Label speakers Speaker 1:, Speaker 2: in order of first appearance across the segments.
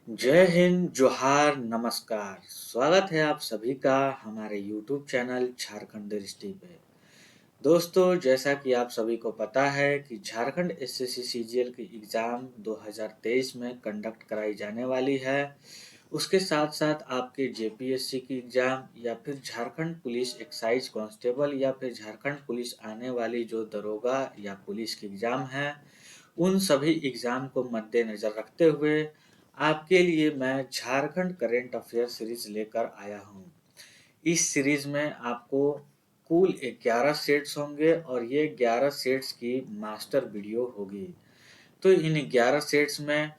Speaker 1: जय हिंद, जोहार, नमस्कार। स्वागत है आप सभी का हमारे YouTube चैनल झारखंड दृष्टि पे। दोस्तों, जैसा कि आप सभी को पता है कि झारखंड एसएससी सीजीएल की एग्ज़ाम 2023 में कंडक्ट कराई जाने वाली है। उसके साथ-साथ आपके जेपीएससी की एग्ज़ाम या फिर झारखंड पुलिस एक्साइज कांस्टेबल या फिर झारखंड पुलिस आने वाली जो दरोगा या पुलिस की एग्ज़ाम है, उन सभी एग्ज़ाम को मद्देनज़र रखते हुए आपके लिए मैं झारखंड करंट अफेयर सीरीज लेकर आया हूँ। इस सीरीज में आपको कुल 11 सेट्स होंगे और ये 11 सेट्स की मास्टर वीडियो होगी। तो इन 11 सेट्स में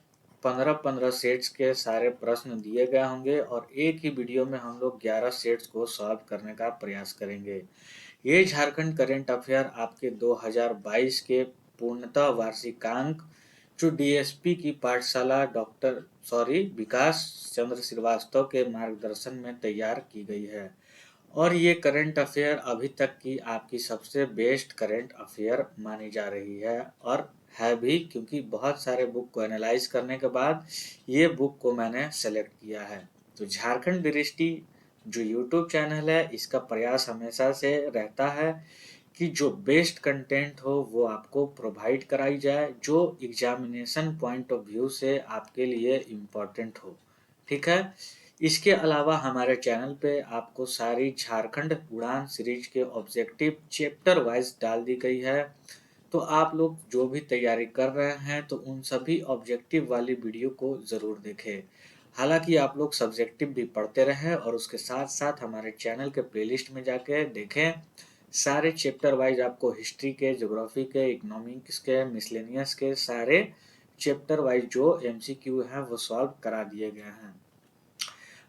Speaker 1: 15-15 सेट्स के सारे प्रश्न दिए गए होंगे और एक ही वीडियो में हम लोग 11 सेट्स को सॉल्व करने का प्रयास करेंगे। ये झारखंड करंट अफेयर आपके 2022 के पूर्णतः वार्षिकांक जो डीएसपी की पाठशाला विकास चंद्र श्रीवास्तव के मार्गदर्शन में तैयार की गई है और ये करंट अफेयर अभी तक की आपकी सबसे बेस्ट करंट अफेयर मानी जा रही है और है भी, क्योंकि बहुत सारे बुक को एनालाइज करने के बाद ये बुक को मैंने सेलेक्ट किया है। तो झारखंड दृष्टि जो यूट्यूब चैनल है, इसका प्रयास हमेशा से रहता है कि जो बेस्ट कंटेंट हो वो आपको प्रोवाइड कराई जाए, जो एग्जामिनेशन पॉइंट ऑफ व्यू से आपके लिए इम्पोर्टेंट हो। ठीक है। इसके अलावा हमारे चैनल पे आपको सारी झारखंड उड़ान सीरीज के ऑब्जेक्टिव चैप्टर वाइज डाल दी गई है। तो आप लोग जो भी तैयारी कर रहे हैं तो उन सभी ऑब्जेक्टिव वाली वीडियो को ज़रूर देखें। हालांकि आप लोग सब्जेक्टिव भी पढ़ते रहें और उसके साथ साथ हमारे चैनल के प्लेलिस्ट में जाके देखें। सारे चैप्टर वाइज आपको हिस्ट्री के, ज्योग्राफी के, इकोनॉमिक्स के, मिसलेनियस के सारे चैप्टर वाइज जो एमसीक्यू हैं वो सॉल्व करा दिए गए हैं।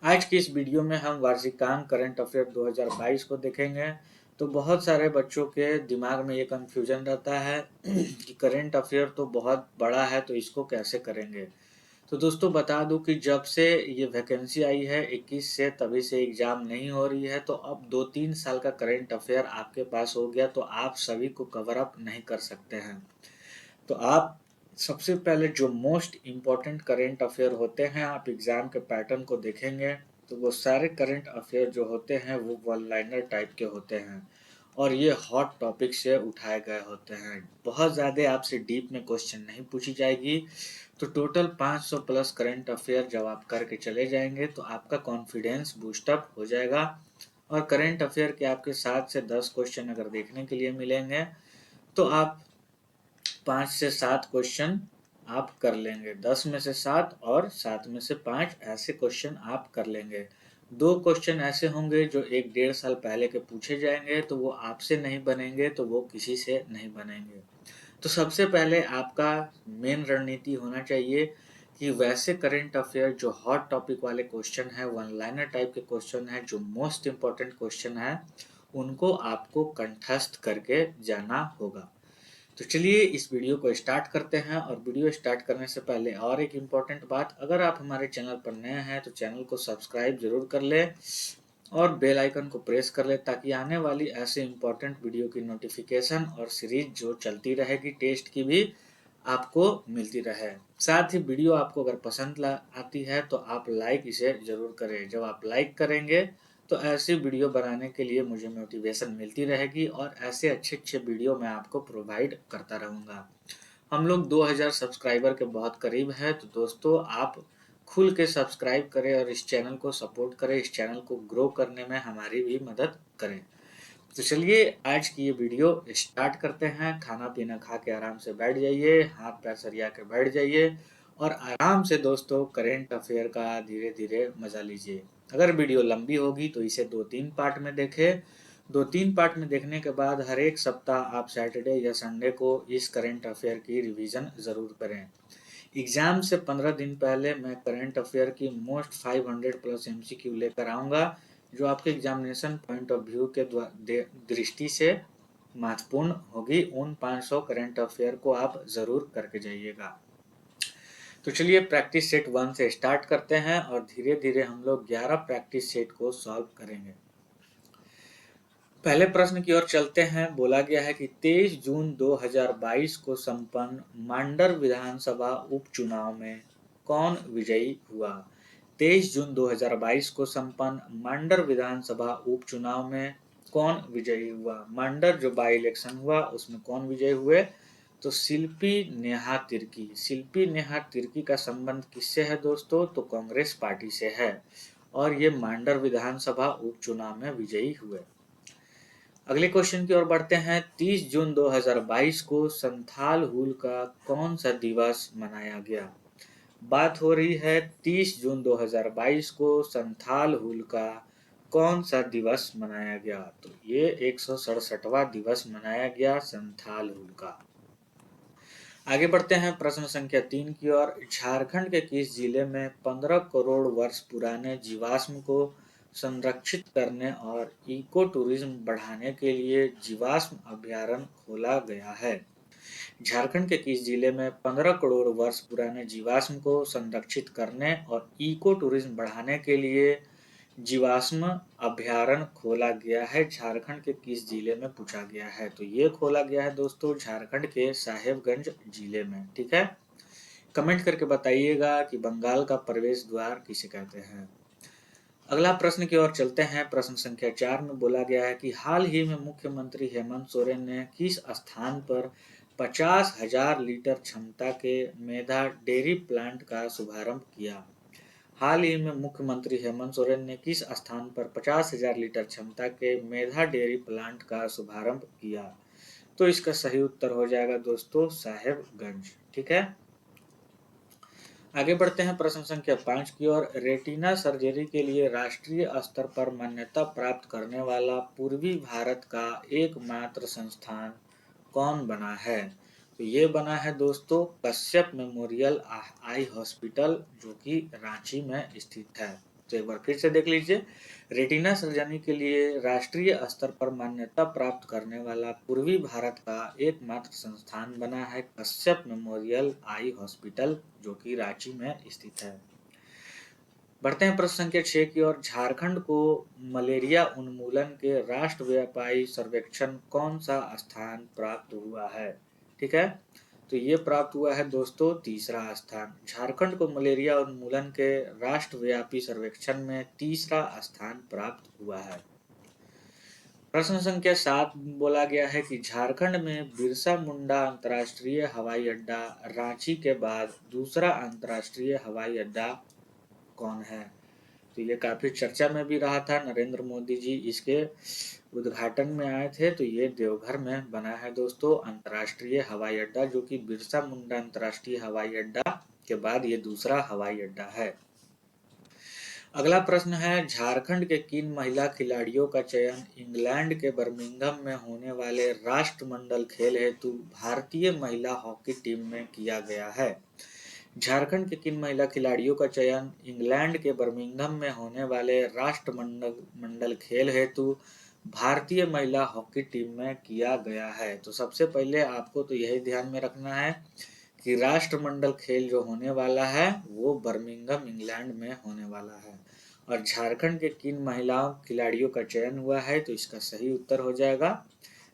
Speaker 1: आज की इस वीडियो में हम वार्षिकांक करंट अफेयर 2022 को देखेंगे। तो बहुत सारे बच्चों के दिमाग में ये कंफ्यूजन रहता है कि करंट अफेयर तो बहुत बड़ा है तो इसको कैसे करेंगे। तो दोस्तों बता दूं कि जब से ये वैकेंसी आई है 21 से, तभी से एग्जाम नहीं हो रही है। तो अब 2-3 साल का करंट अफेयर आपके पास हो गया तो आप सभी को कवर अप नहीं कर सकते हैं। तो आप सबसे पहले जो मोस्ट इम्पोर्टेंट करंट अफेयर होते हैं, आप एग्जाम के पैटर्न को देखेंगे तो वो सारे करंट अफेयर जो होते हैं वो वन लाइनर टाइप के होते हैं और ये हॉट टॉपिक से उठाए गए होते हैं। बहुत ज़्यादा आपसे डीप में क्वेश्चन नहीं पूछी जाएगी। तो टोटल 500 प्लस करंट अफेयर जब आप करके चले जाएंगे तो आपका कॉन्फिडेंस बूस्टअप हो जाएगा और करंट अफेयर के आपके 7 से 10 क्वेश्चन अगर देखने के लिए मिलेंगे तो आप 5 से 7 क्वेश्चन आप कर लेंगे। 10 में से 7 और 7 में से 5 ऐसे क्वेश्चन आप कर लेंगे। 2 क्वेश्चन ऐसे होंगे जो 1-1.5 साल पहले के पूछे जाएंगे तो वो आपसे नहीं बनेंगे, तो वो किसी से नहीं बनेंगे। तो सबसे पहले आपका मेन रणनीति होना चाहिए कि वैसे करंट अफेयर जो हॉट टॉपिक वाले क्वेश्चन है, वन लाइनर टाइप के क्वेश्चन है, जो मोस्ट इम्पोर्टेंट क्वेश्चन है, उनको आपको कंठस्थ करके जाना होगा। तो चलिए इस वीडियो को स्टार्ट करते हैं। और वीडियो स्टार्ट करने से पहले और एक इम्पॉर्टेंट बात, अगर आप हमारे चैनल पर नए हैं तो चैनल को सब्सक्राइब जरूर कर ले और बेल आइकन को प्रेस कर ले, ताकि आने वाली ऐसे इम्पोर्टेंट वीडियो की नोटिफिकेशन और सीरीज जो चलती रहेगी टेस्ट की भी आपको मिलती रहे। साथ ही वीडियो आपको अगर पसंद आती है तो आप लाइक इसे जरूर करें। जब आप लाइक करेंगे तो ऐसी वीडियो बनाने के लिए मुझे मोटिवेशन मिलती रहेगी और ऐसे अच्छे अच्छे वीडियो मैं आपको प्रोवाइड करता रहूँगा। हम लोग 2000 सब्सक्राइबर के बहुत करीब है। तो दोस्तों आप खुल के सब्सक्राइब करें और इस चैनल को सपोर्ट करें, इस चैनल को ग्रो करने में हमारी भी मदद करें। तो चलिए आज की ये वीडियो स्टार्ट करते हैं। खाना पीना खा के आराम से बैठ जाइए, हाथ पैर सरिया के बैठ जाइए और आराम से दोस्तों करंट अफेयर का धीरे धीरे मजा लीजिए। अगर वीडियो लंबी होगी तो इसे 2-3 पार्ट में देखें। 2-3 पार्ट में देखने के बाद हर एक सप्ताह आप सैटरडे या संडे को इस करंट अफेयर की रिवीजन ज़रूर करें। एग्जाम से 15 दिन पहले मैं करंट अफेयर की मोस्ट 500 प्लस एमसीक्यू लेकर आऊँगा, जो आपके एग्जामिनेशन पॉइंट ऑफ व्यू के दृष्टि से महत्वपूर्ण होगी। उन 500 करंट अफेयर को आप ज़रूर करके जाइएगा। तो चलिए प्रैक्टिस सेट 1 से स्टार्ट करते हैं और धीरे धीरे हम लोग 11 प्रैक्टिस सेट को सॉल्व करेंगे। पहले प्रश्न की ओर चलते हैं। बोला गया है कि 23 जून 2022 को संपन्न मांडर विधानसभा उपचुनाव में कौन विजयी हुआ? 23 जून 2022 को संपन्न मांडर विधानसभा उपचुनाव में कौन विजयी हुआ? मांडर जो बाई इलेक्शन हुआ उसमें कौन विजयी हुए? तो शिल्पी नेहा तिर्की। शिल्पी नेहा तिर्की का संबंध किससे है दोस्तों? तो कांग्रेस पार्टी से है और ये मांडर विधानसभा उपचुनाव में विजयी हुए। अगले क्वेश्चन की ओर बढ़ते हैं। 30 जून 2022 को संथाल हुल का कौन सा दिवस मनाया गया? बात हो रही है 30 जून 2022 को संथाल हुल का कौन सा दिवस मनाया गया? तो ये 167वां दिवस मनाया गया संथाल हुल का। आगे बढ़ते हैं प्रश्न संख्या 3 की ओर। झारखंड के किस जिले में 15 करोड़ वर्ष पुराने जीवाश्म को संरक्षित करने और इको टूरिज्म बढ़ाने के लिए जीवाश्म अभ्यारण्य खोला गया है? झारखंड के किस जिले में 15 करोड़ वर्ष पुराने जीवाश्म को संरक्षित करने और इको टूरिज्म बढ़ाने के लिए जीवाश्म अभ्यारण्य खोला गया है? झारखंड के किस जिले में पूछा गया है? तो ये खोला गया है दोस्तों झारखंड के साहेबगंज जिले में। ठीक है, कमेंट करके बताइएगा कि बंगाल का प्रवेश द्वार किसे कहते हैं। अगला प्रश्न की ओर चलते हैं। प्रश्न संख्या 4 में बोला गया है कि हाल ही में मुख्यमंत्री हेमंत सोरेन ने किस स्थान पर 50,000 लीटर क्षमता के मेधा डेयरी प्लांट का शुभारंभ किया? हाल ही में मुख्यमंत्री हेमंत सोरेन ने किस स्थान पर 50,000 लीटर क्षमता के मेधा डेयरी प्लांट का शुभारंभ किया? तो इसका सही उत्तर हो जाएगा दोस्तों साहेबगंज। ठीक है, आगे बढ़ते हैं प्रश्न संख्या 5 की ओर। रेटिना सर्जरी के लिए राष्ट्रीय स्तर पर मान्यता प्राप्त करने वाला पूर्वी भारत का एकमात्र संस्थान कौन बना है? तो ये बना है दोस्तों कश्यप मेमोरियल आई हॉस्पिटल, जो कि रांची में स्थित है। तो एक बार फिर से देख लीजिए। रेटिना सर्जरी के लिए राष्ट्रीय स्तर पर मान्यता प्राप्त करने वाला पूर्वी भारत का एकमात्र संस्थान बना है कश्यप मेमोरियल आई हॉस्पिटल, जो कि रांची में स्थित है। बढ़ते हैं प्रश्न संख्या 6 की ओर। झारखंड को मलेरिया उन्मूलन के राष्ट्रव्यापी सर्वेक्षण कौन सा स्थान प्राप्त हुआ है? ठीक है, तो ये प्राप्त हुआ है दोस्तों तीसरा स्थान। झारखंड को मलेरिया उन्मूलन के राष्ट्रव्यापी सर्वेक्षण में तीसरा स्थान प्राप्त हुआ है। प्रश्न संख्या 7 बोला गया है कि झारखंड में बिरसा मुंडा अंतर्राष्ट्रीय हवाई अड्डा रांची के बाद दूसरा अंतर्राष्ट्रीय हवाई अड्डा कौन है? तो ये काफी चर्चा में भी रहा था। नरेंद्र मोदी जी इसके उद्घाटन में आए थे। तो ये देवघर में बना है दोस्तों अंतर्राष्ट्रीय हवाई अड्डा, जो कि बिरसा मुंडा अंतर्राष्ट्रीय हवाई अड्डा के बाद ये दूसरा हवाई अड्डा है। अगला प्रश्न है, झारखंड के किन महिला खिलाड़ियों का चयन इंग्लैंड के बर्मिंघम में होने वाले राष्ट्रमंडल खेल हेतु भारतीय महिला हॉकी टीम में किया गया है? झारखंड के किन महिला खिलाड़ियों का चयन इंग्लैंड के बर्मिंघम में होने वाले राष्ट्रमंडल खेल हेतु भारतीय महिला हॉकी टीम में किया गया है? तो सबसे पहले आपको तो यही ध्यान में रखना है कि राष्ट्रमंडल खेल जो होने वाला है वो बर्मिंघम इंग्लैंड में होने वाला है। और झारखंड के किन महिलाओं खिलाड़ियों का चयन हुआ है? तो इसका सही उत्तर हो जाएगा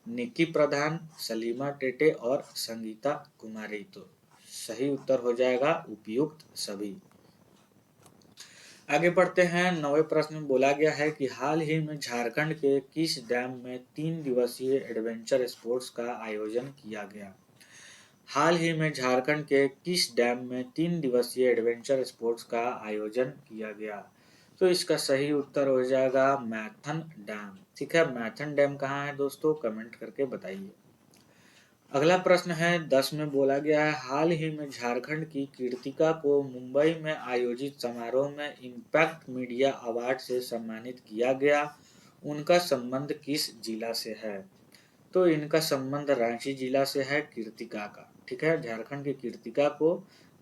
Speaker 1: निक्की प्रधान, सलीमा टेटे और संगीता कुमारी। तो सही उत्तर हो जाएगा उपयुक्त सभी। आगे बढ़ते हैं। 9वें प्रश्न में बोला गया है कि हाल ही में झारखंड के किस डैम में 3 दिवसीय एडवेंचर स्पोर्ट्स का आयोजन किया गया? हाल ही में झारखंड के किस डैम में 3 दिवसीय एडवेंचर स्पोर्ट्स का आयोजन किया गया? तो इसका सही उत्तर हो जाएगा मैथन डैम। ठीक है, मैथन डैम कहाँ है दोस्तों? कमेंट करके बताइए। अगला प्रश्न है 10 में बोला गया है हाल ही में झारखंड की कीर्तिका को मुंबई में आयोजित समारोह में इम्पैक्ट मीडिया अवार्ड से सम्मानित किया गया। उनका संबंध किस जिला से है? तो इनका संबंध रांची जिला से है कीर्तिका का। ठीक है, झारखंड की कीर्तिका को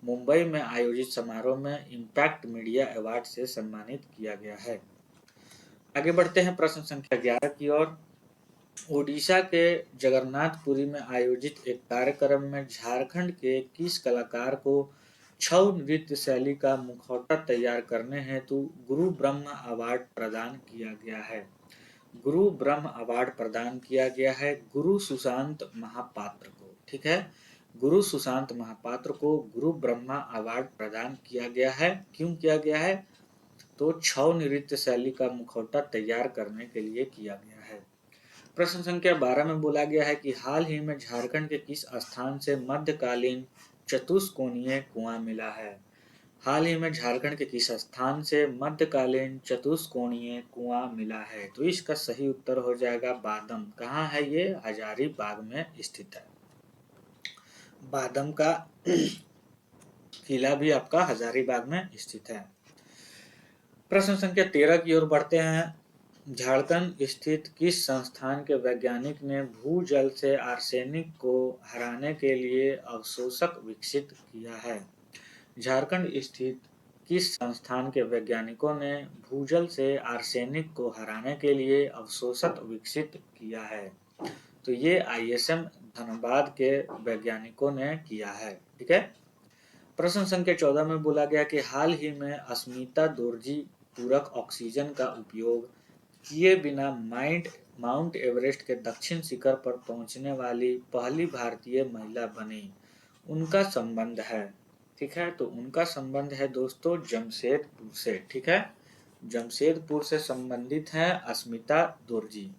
Speaker 1: मुंबई में आयोजित समारोह में इम्पैक्ट मीडिया अवार्ड से सम्मानित किया गया है। आगे बढ़ते हैं प्रश्न संख्या 11 की ओर। ओडिशा के जगन्नाथपुरी में आयोजित एक कार्यक्रम में झारखंड के किस कलाकार को छऊ नृत्य शैली का मुखौटा तैयार करने हेतु गुरु ब्रह्म अवार्ड प्रदान किया गया है? गुरु ब्रह्म अवार्ड प्रदान किया गया है गुरु सुशांत महापात्र को। ठीक है, गुरु सुशांत महापात्र को गुरु ब्रह्मा अवार्ड प्रदान किया गया है। क्यों किया गया है? तो छौ नृत्य शैली का मुखौटा तैयार करने के लिए किया गया है। प्रश्न संख्या 12 में बोला गया है कि हाल ही में झारखंड के किस स्थान से मध्यकालीन चतुष्कोणीय कुआं मिला है? हाल ही में झारखंड के किस स्थान से मध्यकालीन चतुष्कोणीय कुआं मिला है? तो इसका सही उत्तर हो जाएगा बादम। कहाँ है ये? हजारीबाग में स्थित है। बादम का किला भी आपका हजारीबाग में स्थित है। प्रश्न संख्या 13 की ओर बढ़ते हैं। झारखंड स्थित किस संस्थान के वैज्ञानिक ने भूजल से आर्सेनिक को हराने के लिए अवशोषक विकसित किया है? झारखंड स्थित किस संस्थान के वैज्ञानिकों ने भूजल से आर्सेनिक को हराने के लिए अवशोषक विकसित किया है? तो ये ISM धनबाद के वैज्ञानिकों ने किया है। ठीक है। प्रश्न संख्या 14 में बोला गया कि हाल ही में अस्मिता दोरजी पूरक ऑक्सीजन का उपयोग किए बिना माउंट एवरेस्ट के दक्षिण शिखर पर पहुंचने वाली पहली भारतीय महिला बनी। उनका संबंध है, ठीक है, तो उनका संबंध है दोस्तों जमशेदपुर से। ठीक है, जमशेदपुर से संबंधित है अस्मिता दोरजी,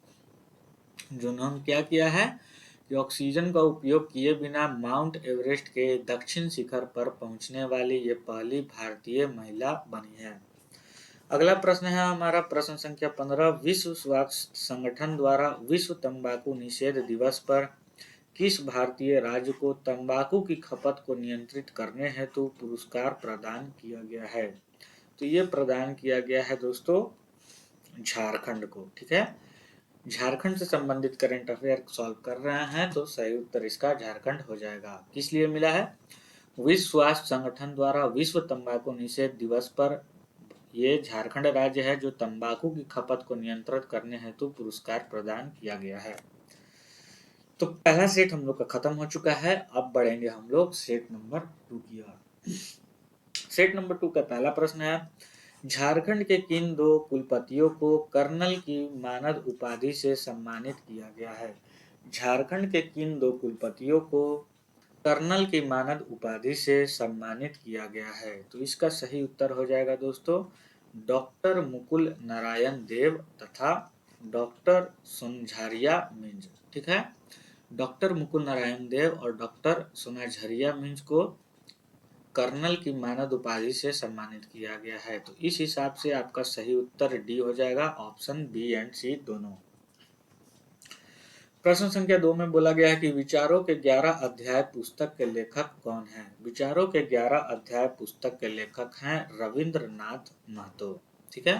Speaker 1: जिन्होंने क्या किया है कि ऑक्सीजन का उपयोग किए बिना माउंट एवरेस्ट के दक्षिण शिखर पर पहुंचने वाली ये पहली भारतीय महिला बनी है। अगला प्रश्न है हमारा प्रश्न संख्या 15। विश्व स्वास्थ्य संगठन द्वारा विश्व तंबाकू निषेध दिवस पर किस भारतीय राज्य को तंबाकू की खपत को नियंत्रित करने हेतु पुरस्कार प्रदान किया गया है? तो ये प्रदान किया गया है दोस्तों झारखंड को। ठीक है, झारखंड से संबंधित करंट अफेयर सॉल्व कर रहे हैं तो सही उत्तर इसका झारखंड हो जाएगा। किस लिए मिला है? विश्व स्वास्थ्य संगठन द्वारा विश्व तंबाकू निषेध दिवस पर ये झारखंड राज्य है जो तंबाकू की खपत को नियंत्रित करने हेतु पुरस्कार प्रदान किया गया है। तो पहला सेट हम लोग का खत्म हो चुका है। अब बढ़ेंगे हम लोग सेट नंबर 2 की ओर। सेट नंबर 2 का पहला प्रश्न है, झारखंड के किन दो कुलपतियों को कर्नल की मानद उपाधि से सम्मानित किया गया है? झारखंड के किन दो कुलपतियों को कर्नल की मानद उपाधि से सम्मानित किया गया है? तो इसका सही उत्तर हो जाएगा दोस्तों डॉक्टर मुकुल नारायण देव तथा डॉक्टर सुनझारिया मिंज। ठीक है, डॉक्टर मुकुल नारायण देव और डॉक्टर सुनझारिया मिंज को कर्नल की मानद उपाधि से सम्मानित किया गया है। तो इस हिसाब से आपका सही उत्तर डी हो जाएगा, ऑप्शन बी एंड सी दोनों। प्रश्न संख्या 2 में बोला गया है कि विचारों के 11 अध्याय पुस्तक के लेखक कौन हैं? विचारों के 11 अध्याय पुस्तक के लेखक हैं रविंद्रनाथ महतो। ठीक है।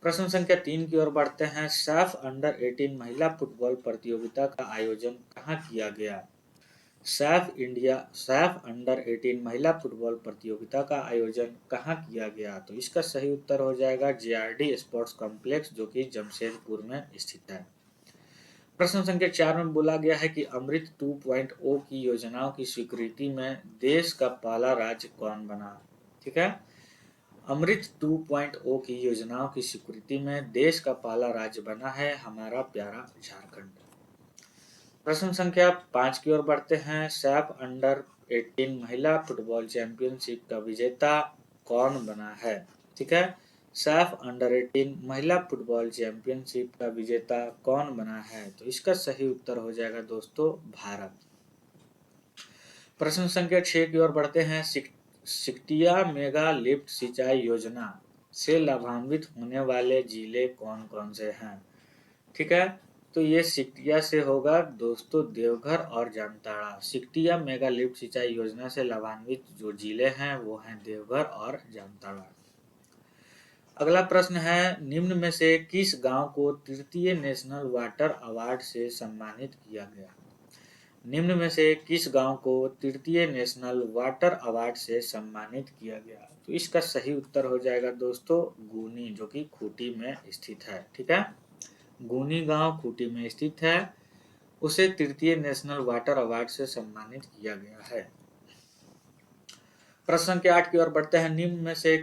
Speaker 1: प्रश्न संख्या 3 की ओर बढ़ते हैं। सैफ अंडर 18 महिला फुटबॉल प्रतियोगिता का आयोजन कहाँ किया गया? सैफ अंडर 18 महिला फुटबॉल प्रतियोगिता का आयोजन कहाँ किया गया? तो इसका सही उत्तर हो जाएगा JRD स्पोर्ट्स कॉम्प्लेक्स, जो कि जमशेदपुर में स्थित है। प्रश्न संख्या 4 में बोला गया है कि अमृत 2.0 की योजनाओं की स्वीकृति में देश का पहला राज्य कौन बना? ठीक है, अमृत 2.0 की योजनाओं की स्वीकृति में देश का पहला राज्य बना है हमारा प्यारा झारखंड। प्रश्न संख्या 5 की ओर बढ़ते हैं। सैफ अंडर 18 महिला फुटबॉल चैंपियनशिप का विजेता कौन बना है? ठीक है, सैफ अंडर 18 महिला फुटबॉल चैंपियनशिप का विजेता कौन बना है? तो इसका सही उत्तर हो जाएगा दोस्तों भारत। प्रश्न संख्या 6 की ओर बढ़ते हैं। सिकटिया मेगा लिफ्ट सिंचाई योजना से लाभान्वित होने वाले जिले कौन कौन से हैं? ठीक है, तो ये सिकटिया से होगा दोस्तों देवघर और जामताड़ा। सिकटिया मेगा लिफ्ट सिंचाई योजना से लाभान्वित जो जिले हैं वो हैं देवघर और जामताड़ा। अगला प्रश्न है, निम्न में से किस गांव को तृतीय नेशनल वाटर अवार्ड से सम्मानित किया गया? निम्न में से किस गांव को तृतीय नेशनल वाटर अवार्ड से सम्मानित किया गया? तो इसका सही उत्तर हो जाएगा दोस्तों गुनी, जो कि खूंटी में स्थित है। ठीक है, गुनी गांव खूंटी में स्थित है, उसे तृतीय नेशनल वाटर अवार्ड से सम्मानित किया गया है। प्रश्न के 8 की ओर बढ़ते हैं। निम्न में से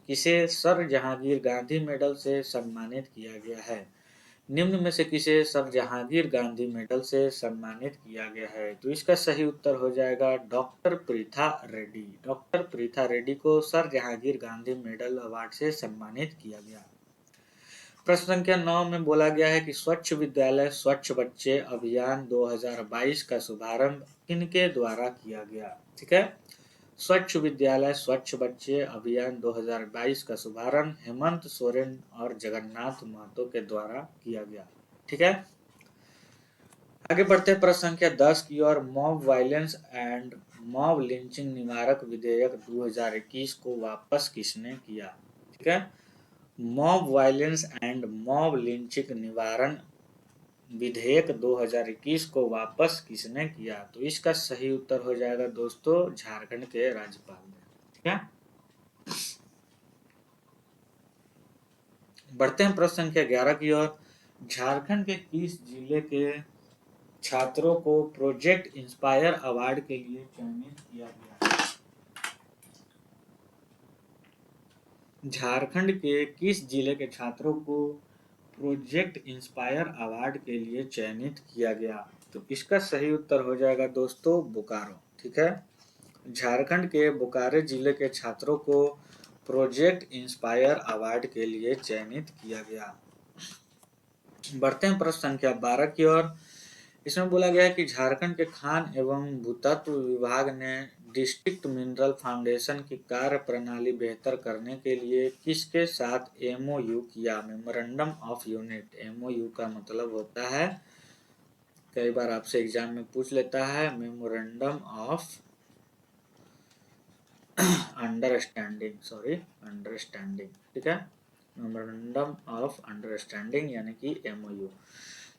Speaker 1: किसे सर जहांगीर गांधी मेडल से सम्मानित किया गया है? निम्न में से किसे सर जहांगीर गांधी मेडल से सम्मानित किया गया है? तो इसका सही उत्तर हो जाएगा डॉक्टर प्रीथा रेड्डी। डॉक्टर प्रीथा रेड्डी को sir Jahangir Gandhi medal award से सम्मानित किया गया। प्रश्न संख्या 9 में बोला गया है कि स्वच्छ विद्यालय स्वच्छ बच्चे अभियान 2022 का शुभारंभ किनके द्वारा किया गया? ठीक है, स्वच्छ विद्यालय स्वच्छ बच्चे अभियान 2022 का शुभारंभ हेमंत सोरेन और जगन्नाथ महतो के द्वारा किया गया। ठीक है, आगे बढ़ते हैं प्रश्न संख्या 10 की ओर। Mob violence and mob lynching निवारक विधेयक 2021 को वापस किसने किया? ठीक है, mob violence and mob lynching निवारण विधेयक 2021 को वापस किसने किया? तो इसका सही उत्तर हो जाएगा दोस्तों झारखंड के राज्यपाल ने। ठीक है, बढ़ते हैं प्रश्न संख्या 11 की ओर। झारखंड के किस जिले के छात्रों को प्रोजेक्ट इंस्पायर अवार्ड के लिए चयनित किया गया? झारखंड के किस जिले के छात्रों को प्रोजेक्ट इंस्पायर अवार्ड के लिए चयनित किया गया? तो इसका सही उत्तर हो जाएगा दोस्तों बोकारो। ठीक है, झारखंड के बोकारो जिले के छात्रों को प्रोजेक्ट इंस्पायर अवार्ड के लिए चयनित किया गया। बढ़ते हैं प्रश्न संख्या 12 की ओर। इसमें बोला गया है कि झारखंड के खान एवं भूतत्व विभाग ने डिस्ट्रिक्ट मिनरल फाउंडेशन की कार्य प्रणाली बेहतर करने के लिए किसके साथ एमओयू किया? Memorandum of unit. एमओयू का मतलब होता है, कई बार आपसे एग्जाम में पूछ लेता है, मेमोरेंडम ऑफ अंडरस्टैंडिंग। ठीक है, मेमोरेंडम ऑफ अंडरस्टैंडिंग यानी कि एमओयू।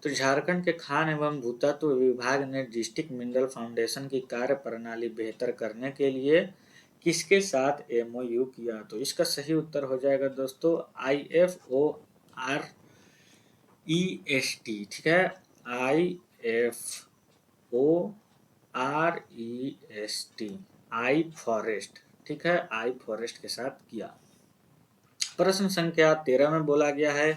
Speaker 1: तो झारखंड के खान एवं भूतत्व विभाग ने डिस्ट्रिक्ट मिनरल फाउंडेशन की कार्य प्रणाली बेहतर करने के लिए किसके साथ एमओयू किया? तो इसका सही उत्तर हो जाएगा दोस्तों IFOREST। ठीक है, IFOREST, आई फॉरेस्ट। ठीक है, आई फॉरेस्ट के साथ किया। प्रश्न संख्या 13 में बोला गया है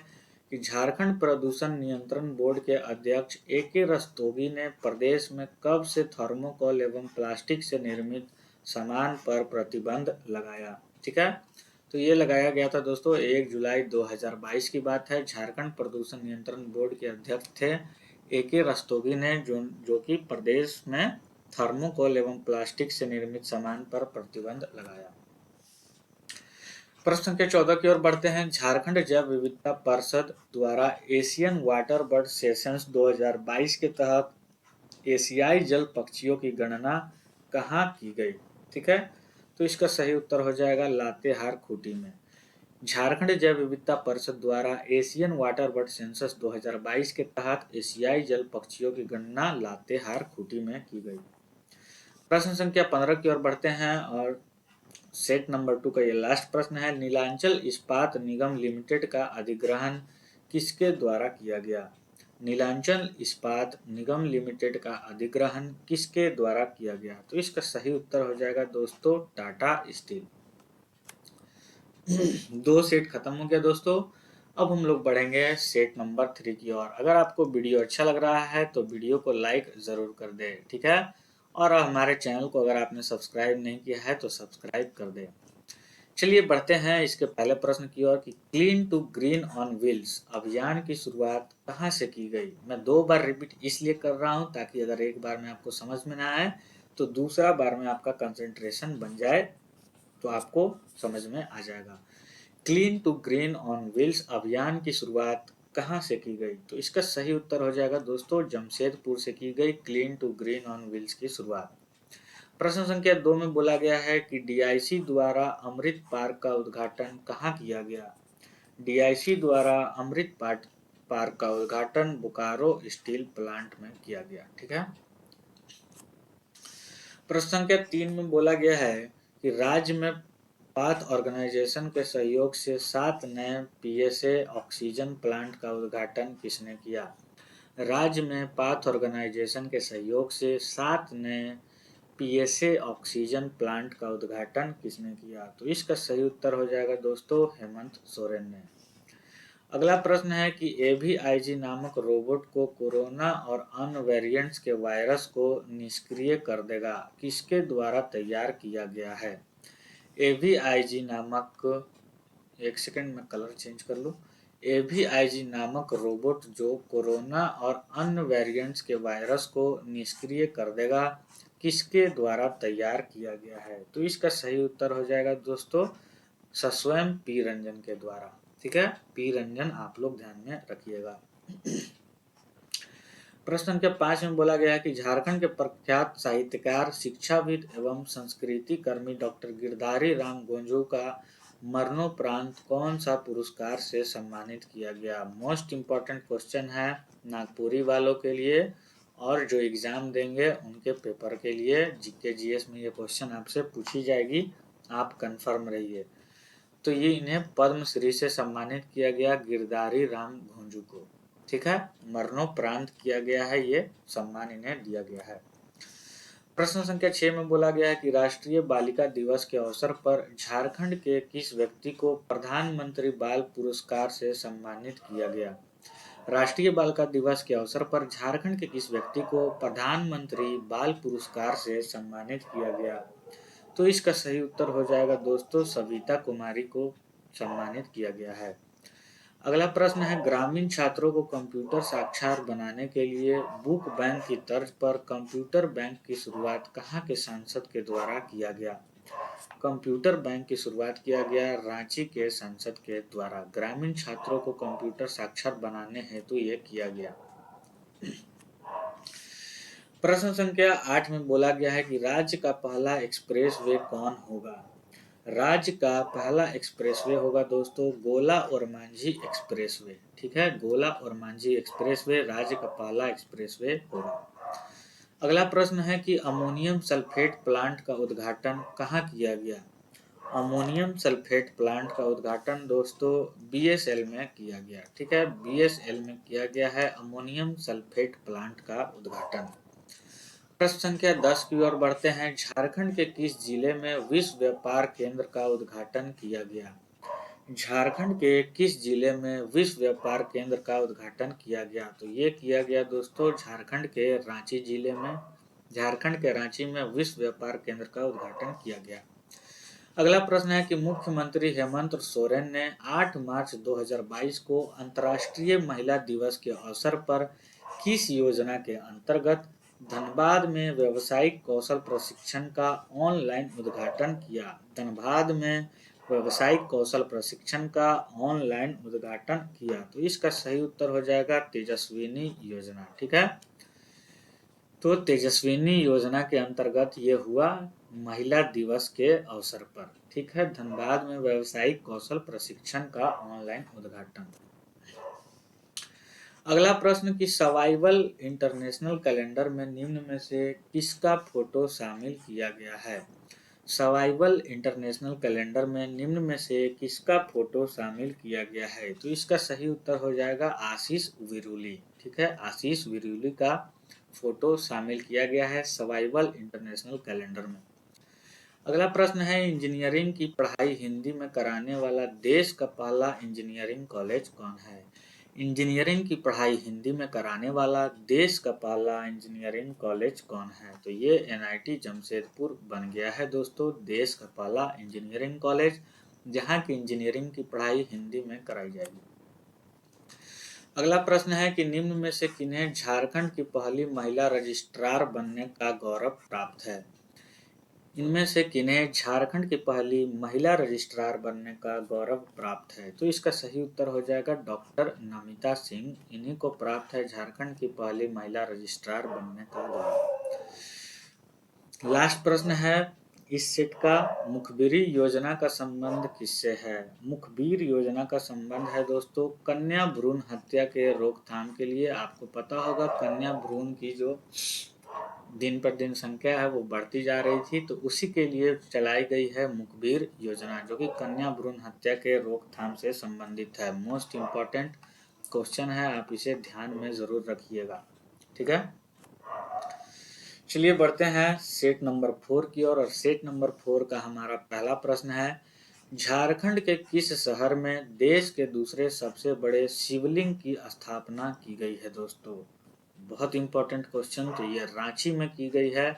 Speaker 1: कि झारखंड प्रदूषण नियंत्रण बोर्ड के अध्यक्ष AK रस्तोगी ने प्रदेश में कब से थर्मोकोल एवं प्लास्टिक से निर्मित सामान पर प्रतिबंध लगाया? ठीक है, तो ये लगाया गया था दोस्तों 1 जुलाई 2022 की बात है। झारखंड प्रदूषण नियंत्रण बोर्ड के अध्यक्ष थे AK रस्तोगी ने, जो कि प्रदेश में थर्मोकोल एवं प्लास्टिक से निर्मित सामान पर प्रतिबंध लगाया। प्रश्न संख्या 14 की ओर बढ़ते हैं। झारखंड जैव विविधता परिषद द्वारा एशियन वाटर बर्ड सेशंस 2022 के तहत एशियाई जल पक्षियों की गणना कहाँ की गई? ठीक है, तो इसका सही उत्तर हो जाएगा लातेहार खूंटी में। झारखंड जैव विविधता परिषद द्वारा एशियन वाटर बर्ड सेंसस 2022 के तहत एशियाई जल पक्षियों की गणना लातेहार खूंटी में की गई। प्रश्न संख्या 15 की ओर बढ़ते हैं और सेट नंबर 2 का ये लास्ट प्रश्न है। नीलांचल इस्पात निगम लिमिटेड का अधिग्रहण किसके द्वारा किया गया? नीलांचल इस्पात निगम लिमिटेड का अधिग्रहण किसके द्वारा किया गया? तो इसका सही उत्तर हो जाएगा दोस्तों टाटा स्टील। 2 सेट खत्म हो गया दोस्तों। अब हम लोग बढ़ेंगे सेट नंबर 3 की ओर। अगर आपको वीडियो अच्छा लग रहा है तो वीडियो को लाइक जरूर कर दे। ठीक है, और हमारे चैनल को अगर आपने सब्सक्राइब नहीं किया है तो सब्सक्राइब कर दे। चलिए बढ़ते हैं इसके पहले प्रश्न की ओर कि clean to green on wheels अभियान की शुरुआत कहाँ से की गई? मैं 2 बार रिपीट इसलिए कर रहा हूँ ताकि अगर एक बार में आपको समझ में ना आए तो दूसरा बार में आपका कंसंट्रेशन बन जाए तो आपको समझ में आ जाएगा। Clean to green on wheels अभियान की शुरुआत कहाँ से की गई? तो इसका सही उत्तर हो जाएगा दोस्तों जमशेदपुर से की गई clean to green on wheels की शुरुआत। प्रश्न संख्या 2 में बोला गया है कि DIC द्वारा अमृत पार्क का उद्घाटन कहाँ किया गया? DIC द्वारा अमृत पार्क का उद्घाटन बोकारो स्टील प्लांट में किया गया। ठीक है, प्रश्न संख्या 3 में बोला गया है कि राज्य में पाथ ऑर्गेनाइजेशन के सहयोग से 7 नए PSA ऑक्सीजन प्लांट का उद्घाटन किसने किया? राज्य में पाथ ऑर्गेनाइजेशन के सहयोग से 7 नए PSA ऑक्सीजन प्लांट का उद्घाटन किसने किया? तो इसका सही उत्तर हो जाएगा दोस्तों हेमंत सोरेन ने। अगला प्रश्न है कि एवीआईजी नामक रोबोट को कोरोना और अन्य वेरिएंट्स के वायरस को निष्क्रिय कर देगा, किसके द्वारा तैयार किया गया है? एवीआईजी नामक, एक सेकंड में कलर चेंज कर लूँ। एवीआईजी नामक रोबोट जो कोरोना और अन्य वेरिएंट्स के वायरस को निष्क्रिय कर देगा, किसके द्वारा तैयार किया गया है? तो इसका सही उत्तर हो जाएगा दोस्तों सस्वयं पी रंजन के द्वारा। ठीक है, पी रंजन आप लोग ध्यान में रखिएगा। प्रश्न संख्या 5 में बोला गया है कि झारखंड के प्रख्यात साहित्यकार, शिक्षाविद एवं संस्कृति कर्मी डॉक्टर गिरधारी राम गोंझू का मरणोपरांत कौन सा पुरस्कार से सम्मानित किया गया? मोस्ट इम्पोर्टेंट क्वेश्चन है नागपुरी वालों के लिए और जो एग्जाम देंगे उनके पेपर के लिए। जीके जीएस में ये क्वेश्चन आपसे पूछी जाएगी, आप कंफर्म रहिए। तो ये इन्हें पद्मश्री से सम्मानित किया गया, गिरधारी राम घोंझू को। ठीक है, मरणोपरांत किया गया है, ये सम्मान इन्हें दिया गया है। प्रश्न संख्या 6 में बोला गया है कि राष्ट्रीय बालिका दिवस के अवसर पर झारखंड के किस व्यक्ति को प्रधानमंत्री बाल पुरस्कार से सम्मानित किया गया? राष्ट्रीय बालिका दिवस के अवसर पर झारखंड के किस व्यक्ति को प्रधानमंत्री बाल पुरस्कार से सम्मानित किया गया? तो इसका सही उत्तर हो जाएगा दोस्तों सविता कुमारी को सम्मानित किया गया है। अगला प्रश्न है ग्रामीण छात्रों को कंप्यूटर साक्षर बनाने के लिए बुक बैंक की तर्ज पर कंप्यूटर बैंक की शुरुआत कहाँ के सांसद के द्वारा किया गया? कंप्यूटर बैंक की शुरुआत किया गया रांची के सांसद के द्वारा। ग्रामीण छात्रों को कंप्यूटर साक्षर बनाने हेतु ये किया गया। प्रश्न संख्या 8 में बोला गया है कि राज्य का पहला एक्सप्रेसवे कौन होगा? राज्य का पहला एक्सप्रेसवे होगा दोस्तों गोला और मांझी एक्सप्रेसवे। ठीक है, गोला और मांझी एक्सप्रेसवे राज्य का पहला एक्सप्रेसवे होगा। अगला प्रश्न है कि अमोनियम सल्फेट प्लांट का उद्घाटन कहाँ किया गया? अमोनियम सल्फेट प्लांट का उद्घाटन दोस्तों बीएसएल में किया गया। ठीक है, बीएसएल में किया गया है अमोनियम सल्फेट प्लांट का उद्घाटन। प्रश्न संख्या 10 की ओर बढ़ते हैं। झारखंड के किस जिले में विश्व व्यापार केंद्र का उद्घाटन किया गया? झारखंड के किस जिले में विश्व व्यापार केंद्र का उद्घाटन किया गया? तो ये किया गया दोस्तों झारखंड के रांची जिले में। झारखंड के रांची में विश्व व्यापार केंद्र का उद्घाटन किया गया। अगला प्रश्न है कि मुख्यमंत्री हेमंत सोरेन ने 8 मार्च 2022 को अंतर्राष्ट्रीय महिला दिवस के अवसर पर किस योजना के अंतर्गत धनबाद में व्यावसायिक कौशल प्रशिक्षण का ऑनलाइन उद्घाटन किया? धनबाद में व्यावसायिक कौशल प्रशिक्षण का ऑनलाइन उद्घाटन किया। तो इसका सही उत्तर हो जाएगा तेजस्विनी योजना। ठीक है, तो तेजस्विनी योजना के अंतर्गत ये हुआ महिला दिवस के अवसर पर। ठीक है, धनबाद में व्यावसायिक कौशल प्रशिक्षण का ऑनलाइन उद्घाटन। अगला प्रश्न कि सर्वाइवल इंटरनेशनल कैलेंडर में निम्न में से किसका फोटो शामिल किया गया है? सर्वाइवल इंटरनेशनल कैलेंडर में निम्न में से किसका फोटो शामिल किया गया है? तो इसका सही उत्तर हो जाएगा आशीष विरुली। ठीक है, आशीष विरुली का फोटो शामिल किया गया है सर्वाइवल इंटरनेशनल कैलेंडर में। अगला प्रश्न है इंजीनियरिंग की पढ़ाई हिंदी में कराने वाला देश का पहला इंजीनियरिंग कॉलेज कौन है? इंजीनियरिंग की पढ़ाई हिंदी में कराने वाला देश का पहला इंजीनियरिंग कॉलेज कौन है? तो ये एनआईटी जमशेदपुर बन गया है दोस्तों देश का पहला इंजीनियरिंग कॉलेज, जहाँ की इंजीनियरिंग की पढ़ाई हिंदी में कराई जाएगी। अगला प्रश्न है कि निम्न में से किन्हें झारखंड की पहली महिला रजिस्ट्रार बनने का गौरव प्राप्त है? इनमें से किन्हें झारखंड की पहली महिला रजिस्ट्रार बनने का गौरव प्राप्त है? तो इसका सही उत्तर हो जाएगा डॉक्टर नमिता सिंह। इन्हीं को प्राप्त है झारखंड की पहली महिला रजिस्ट्रार बनने का गौरव। लास्ट प्रश्न है इस सेट का मुखबिरी योजना का संबंध किससे है? मुखबिर योजना का संबंध है दोस्तों कन्या भ्रूण हत्या के रोकथाम के लिए। आपको पता होगा कन्या भ्रूण की जो दिन पर दिन संख्या है वो बढ़ती जा रही थी, तो उसी के लिए चलाई गई है मुखबिर योजना, जो कि कन्या भ्रूण हत्या के रोकथाम से संबंधित है। मोस्ट इम्पॉर्टेंट क्वेश्चन है, आप इसे ध्यान में जरूर रखिएगा। ठीक है, चलिए बढ़ते हैं सेट नंबर 4 की ओर। और सेट नंबर 4 का हमारा पहला प्रश्न है झारखंड के किस शहर में देश के दूसरे सबसे बड़े शिवलिंग की स्थापना की गई है दोस्तों? बहुत इंपॉर्टेंट क्वेश्चन। तो ये रांची में की गई है।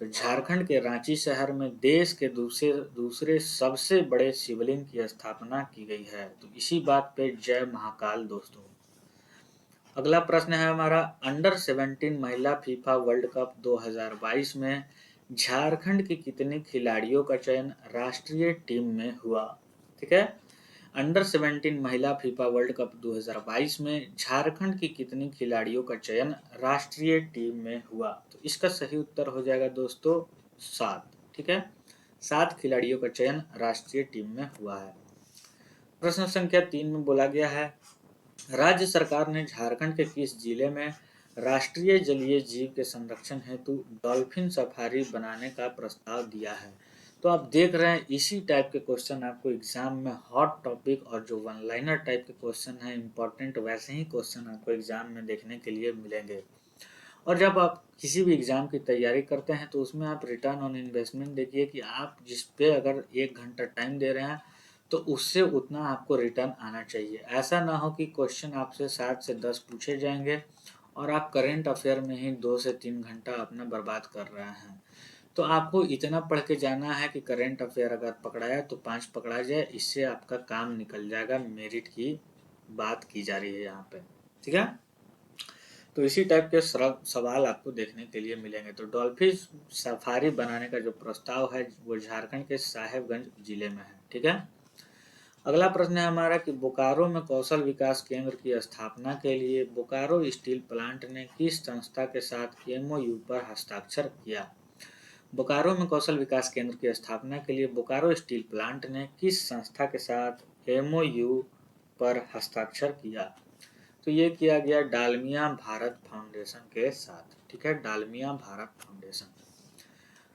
Speaker 1: तो झारखंड के रांची शहर में देश के दूसरे दूसरे सबसे बड़े शिवलिंग की स्थापना की गई है। तो इसी बात पे जय महाकाल दोस्तों। अगला प्रश्न है हमारा, अंडर 17 महिला फीफा वर्ल्ड कप 2022 में झारखंड की कितनी खिलाड़ियों का चयन राष्ट्रीय टीम में हुआ? ठीक है, अंडर 17 महिला फीफा वर्ल्ड कप 2022 में झारखंड की कितनी खिलाड़ियों का चयन राष्ट्रीय टीम में हुआ? तो इसका सही उत्तर हो जाएगा दोस्तों 7। ठीक है, 7 खिलाड़ियों का चयन राष्ट्रीय टीम में हुआ है। प्रश्न संख्या 3 में बोला गया है, राज्य सरकार ने झारखंड के किस जिले में राष्ट्रीय जलीय जीव के संरक्षण हेतु डॉल्फिन सफारी बनाने का प्रस्ताव दिया है? तो आप देख रहे हैं इसी टाइप के क्वेश्चन आपको एग्जाम में हॉट टॉपिक और जो वन लाइनर टाइप के क्वेश्चन है इंपॉर्टेंट, वैसे ही क्वेश्चन आपको एग्जाम में देखने के लिए मिलेंगे। और जब आप किसी भी एग्जाम की तैयारी करते हैं तो उसमें आप रिटर्न ऑन इन्वेस्टमेंट देखिए कि आप जिस पे अगर 1 घंटा टाइम दे रहे हैं तो उससे उतना आपको रिटर्न आना चाहिए। ऐसा ना हो कि क्वेश्चन आपसे 7 से 10 पूछे जाएंगे और आप करेंट अफेयर में ही 2 से 3 घंटा अपना बर्बाद कर रहे हैं। तो आपको इतना पढ़ के जाना है कि करेंट अफेयर अगर पकड़ाया तो 5 पकड़ा जाए, इससे आपका काम निकल जाएगा। मेरिट की बात की जा रही है यहाँ पे। ठीक है, तो इसी टाइप के सवाल आपको देखने के लिए मिलेंगे। तो डॉल्फिन सफारी बनाने का जो प्रस्ताव है वो झारखंड के साहेबगंज जिले में है। ठीक है, अगला प्रश्न है हमारा कि बोकारो में कौशल विकास केंद्र की स्थापना के लिए बोकारो स्टील प्लांट ने किस संस्था के साथ एमओयू पर हस्ताक्षर किया? बोकारो में कौशल विकास केंद्र की स्थापना के लिए बोकारो स्टील प्लांट ने किस संस्था के साथ एमओयू पर हस्ताक्षर किया? तो ये किया गया डालमिया भारत फाउंडेशन के साथ। ठीक है, डालमिया भारत फाउंडेशन।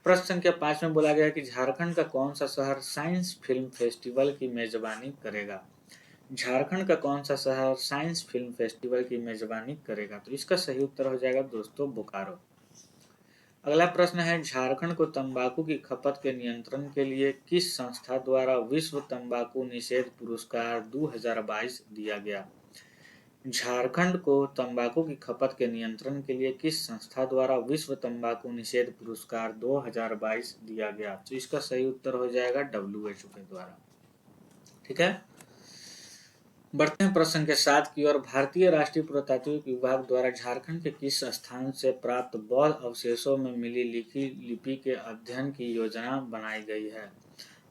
Speaker 1: प्रश्न संख्या 5 में बोला गया कि झारखंड का कौन सा शहर साइंस फिल्म फेस्टिवल की मेजबानी करेगा? झारखंड का कौन सा शहर साइंस फिल्म फेस्टिवल की मेजबानी करेगा? तो इसका सही उत्तर हो जाएगा दोस्तों बोकारो। अगला प्रश्न है, झारखंड को तंबाकू की खपत के नियंत्रण के लिए किस संस्था द्वारा विश्व तंबाकू निषेध पुरस्कार 2022 दिया गया? झारखंड को तंबाकू की खपत के नियंत्रण के लिए किस संस्था द्वारा विश्व तंबाकू निषेध पुरस्कार 2022 दिया गया? तो इसका सही उत्तर हो जाएगा WHO के द्वारा। ठीक है, बढ़ते हैं प्रश्न के 7 की ओर। भारतीय राष्ट्रीय पुरातात्विक विभाग द्वारा झारखंड के किस स्थान से प्राप्त बौद्ध अवशेषों में मिली लिपि के अध्ययन की योजना बनाई गई है?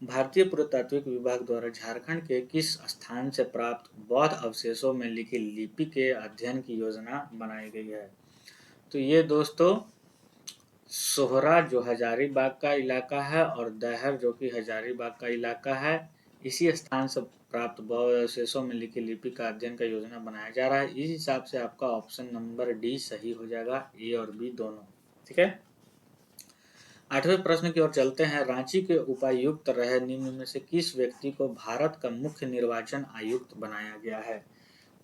Speaker 1: भारतीय पुरातात्विक विभाग द्वारा झारखंड के किस स्थान से प्राप्त बौद्ध अवशेषों में लिखी लिपि के अध्ययन की योजना बनाई गई है? तो ये दोस्तों सोहरा जो हजारीबाग का इलाका है और दहर जो कि हजारीबाग का इलाका है, इसी स्थान से प्राप्त बौद्ध अवशेषों में लिखी लिपि का अध्ययन का योजना बनाया जा रहा है। इस हिसाब से आपका ऑप्शन नंबर डी सही हो जाएगा, ए और बी दोनों। ठीक है, 8वें प्रश्न की ओर चलते हैं। रांची के उपायुक्त रहे निम्न में से किस व्यक्ति को भारत का मुख्य निर्वाचन आयुक्त बनाया गया है?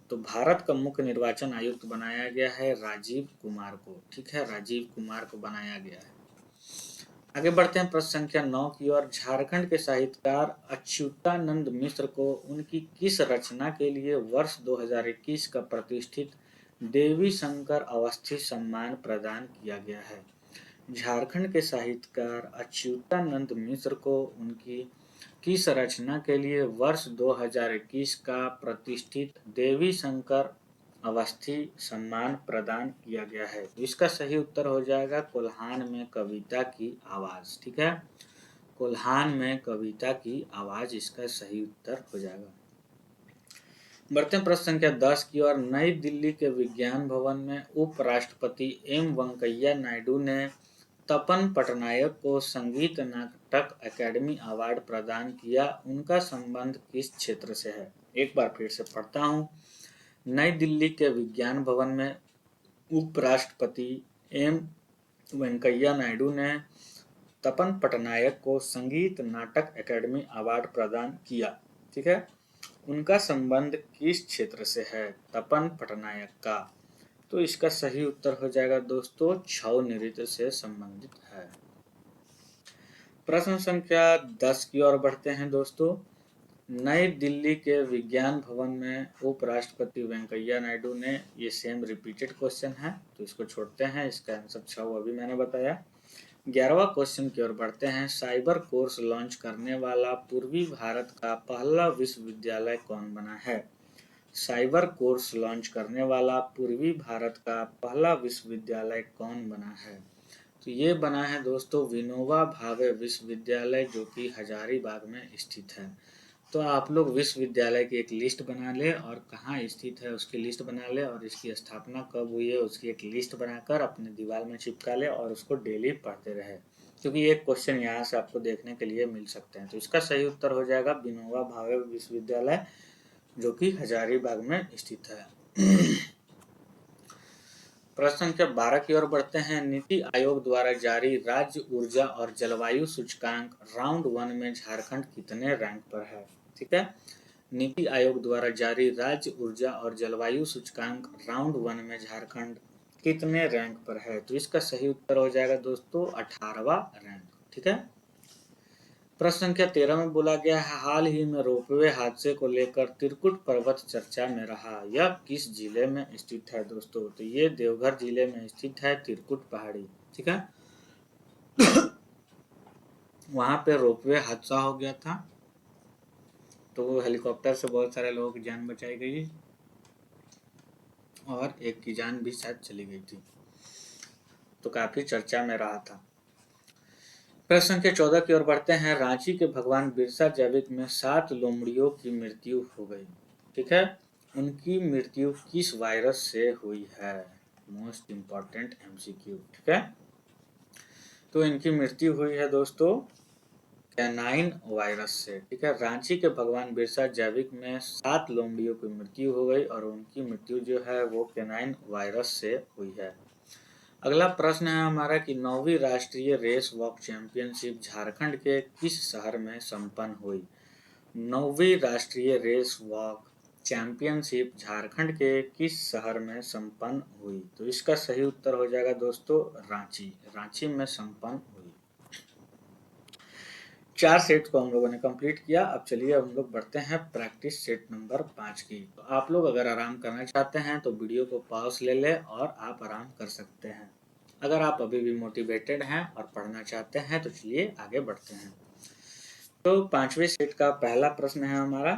Speaker 1: तो भारत का मुख्य निर्वाचन आयुक्त बनाया गया है राजीव कुमार को। ठीक है, राजीव कुमार को बनाया गया है। आगे बढ़ते हैं प्रश्न संख्या 9 की ओर। झारखंड के साहित्यकार अच्युतानंद मिश्र को उनकी किस रचना के लिए वर्ष 2021 का प्रतिष्ठित देवी शंकर अवस्थी सम्मान प्रदान किया गया है? झारखंड के साहित्यकार अच्युतानंद मिश्र को उनकी किस रचना के लिए वर्ष 2021 का प्रतिष्ठित देवी शंकर अवस्थी सम्मान प्रदान किया गया है? इसका सही उत्तर हो जाएगा कोल्हान में कविता की आवाज। ठीक है, कोल्हान में कविता की आवाज इसका सही उत्तर हो जाएगा। बढ़ते हैं प्रश्न संख्या 10 की ओर। नई दिल्ली के विज्ञान भवन में उपराष्ट्रपति एम वेंकैया नायडू ने तपन पटनायक को संगीत नाटक अकेडमी अवार्ड प्रदान किया। उनका संबंध किस क्षेत्र से है? एक बार फिर से पढ़ता हूँ। नई दिल्ली के विज्ञान भवन में उपराष्ट्रपति एम वेंकैया नायडू ने तपन पटनायक को संगीत नाटक अकेडमी अवार्ड प्रदान किया। ठीक है, उनका संबंध किस क्षेत्र से है? तपन पटनायक का। तो इसका सही उत्तर हो जाएगा दोस्तों छौ नृत्य से संबंधित है। प्रश्न संख्या 10 की ओर बढ़ते हैं दोस्तों। नई दिल्ली के विज्ञान भवन में उपराष्ट्रपति वेंकैया नायडू ने, ये सेम रिपीटेड क्वेश्चन है तो इसको छोड़ते हैं, इसका आंसर 6 वो अभी मैंने बताया। 11वां क्वेश्चन की ओर बढ़ते हैं। साइबर कोर्स लॉन्च करने वाला पूर्वी भारत का पहला विश्वविद्यालय कौन बना है? साइबर कोर्स लॉन्च करने वाला पूर्वी भारत का पहला विश्वविद्यालय कौन बना है? तो ये बना है दोस्तों विनोबा भावे विश्वविद्यालय, जो कि हजारीबाग में स्थित है। तो आप लोग विश्वविद्यालय की एक लिस्ट बना ले और कहाँ स्थित है उसकी लिस्ट बना ले और इसकी स्थापना कब हुई है उसकी एक लिस्ट बनाकर अपने दीवार में चिपका ले और उसको डेली पढ़ते रहे, क्योंकि एक क्वेश्चन यहाँ से आपको देखने के लिए मिल सकते हैं। तो इसका सही उत्तर हो जाएगा विनोबा भावे विश्वविद्यालय, जो कि हजारीबाग में स्थित है। प्रश्न संख्या 12 की ओर बढ़ते हैं। नीति आयोग द्वारा जारी राज्य ऊर्जा और जलवायु सूचकांक राउंड 1 में झारखंड कितने रैंक पर है? ठीक है, नीति आयोग द्वारा जारी राज्य ऊर्जा और जलवायु सूचकांक राउंड 1 में झारखंड कितने रैंक पर है? तो इसका सही उत्तर हो जाएगा दोस्तों 18वां रैंक। ठीक है। प्रश्न संख्या 13 में बोला गया है, हाल ही में रोपवे हादसे को लेकर त्रिकुट पर्वत चर्चा में रहा, यह किस जिले में स्थित है दोस्तों? तो ये देवघर जिले में स्थित है त्रिकुट पहाड़ी। ठीक है। वहां पे रोपवे हादसा हो गया था, तो वो हेलीकॉप्टर से बहुत सारे लोगों की जान बचाई गई और एक की जान भी शायद चली गई थी, तो काफी चर्चा में रहा था। प्रश्न संख्या 14 की ओर बढ़ते हैं। रांची के भगवान बिरसा जैविक में 7 लोमड़ियों की मृत्यु हो गई। ठीक है, उनकी मृत्यु किस वायरस से हुई है? Most important MCQ. ठीक है, तो इनकी मृत्यु हुई है दोस्तों कैनाइन वायरस से। ठीक है, रांची के भगवान बिरसा जैविक में 7 लोमड़ियों की मृत्यु हो गई और उनकी मृत्यु जो है वो कैनाइन वायरस से हुई है। अगला प्रश्न है हमारा कि 9वीं राष्ट्रीय रेस वॉक चैंपियनशिप झारखंड के किस शहर में संपन्न हुई? 9वीं राष्ट्रीय रेस वॉक चैंपियनशिप झारखंड के किस शहर में संपन्न हुई? तो इसका सही उत्तर हो जाएगा दोस्तों रांची। रांची में संपन्न हुई। 4 सेट को हम लोगों ने कंप्लीट किया। अब चलिए हम लोग बढ़ते हैं प्रैक्टिस सेट नंबर 5 की। तो आप लोग अगर आराम करना चाहते हैं तो वीडियो को पॉज ले लें और आप आराम कर सकते हैं। अगर आप अभी भी मोटिवेटेड हैं और पढ़ना चाहते हैं तो चलिए आगे बढ़ते हैं। तो 5वें सेट का पहला प्रश्न है हमारा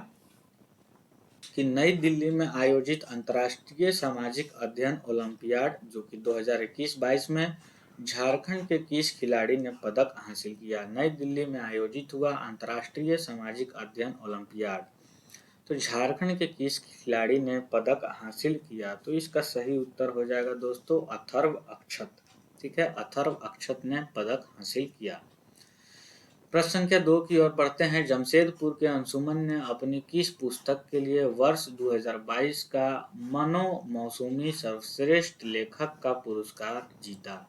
Speaker 1: कि नई दिल्ली में आयोजित अंतर्राष्ट्रीय सामाजिक अध्ययन ओलंपियाड, जो कि 2021-22 में झारखंड के किस खिलाड़ी ने पदक हासिल किया? नई दिल्ली में आयोजित हुआ अंतर्राष्ट्रीय सामाजिक अध्ययन ओलंपियाड, तो झारखंड के किस खिलाड़ी ने पदक हासिल किया? तो इसका सही उत्तर हो जाएगा दोस्तों अथर्व अक्षत। ठीक है, अथर्व अक्षत ने पदक हासिल किया। प्रश्न संख्या 2 की ओर बढ़ते हैं। जमशेदपुर के अंशुमन ने अपनी किस पुस्तक के लिए वर्ष 2022 का मनो मौसूमी सर्वश्रेष्ठ लेखक का पुरस्कार जीता?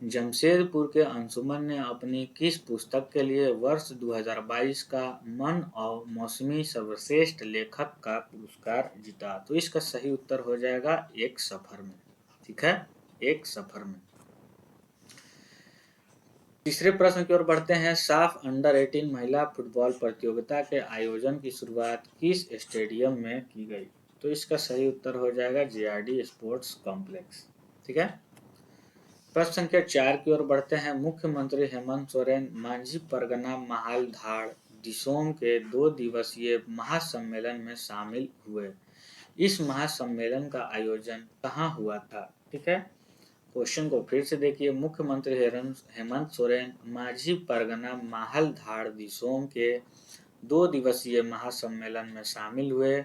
Speaker 1: जमशेदपुर के अंशुमन ने अपनी किस पुस्तक के लिए वर्ष 2022 का मन और मौसमी सर्वश्रेष्ठ लेखक का पुरस्कार जीता? तो इसका सही उत्तर हो जाएगा एक सफर में। ठीक है, एक सफर में। तीसरे प्रश्न की ओर बढ़ते हैं। साफ अंडर 18 महिला फुटबॉल प्रतियोगिता के आयोजन की शुरुआत किस स्टेडियम में की गई? तो इसका सही उत्तर हो जाएगा जेआरडी स्पोर्ट्स कॉम्प्लेक्स। ठीक है। प्रश्न संख्या 4 की ओर बढ़ते हैं। मुख्यमंत्री हेमंत सोरेन मांझी परगना महालधाड़ दिसोम के 2 दिवसीय महासम्मेलन में शामिल हुए। इस महासम्मेलन का आयोजन कहाँ हुआ था? ठीक है, क्वेश्चन को फिर से देखिए। मुख्यमंत्री हेमंत सोरेन मांझी परगना माहलधाड़ दिसोम के 2 दिवसीय महासम्मेलन में शामिल हुए।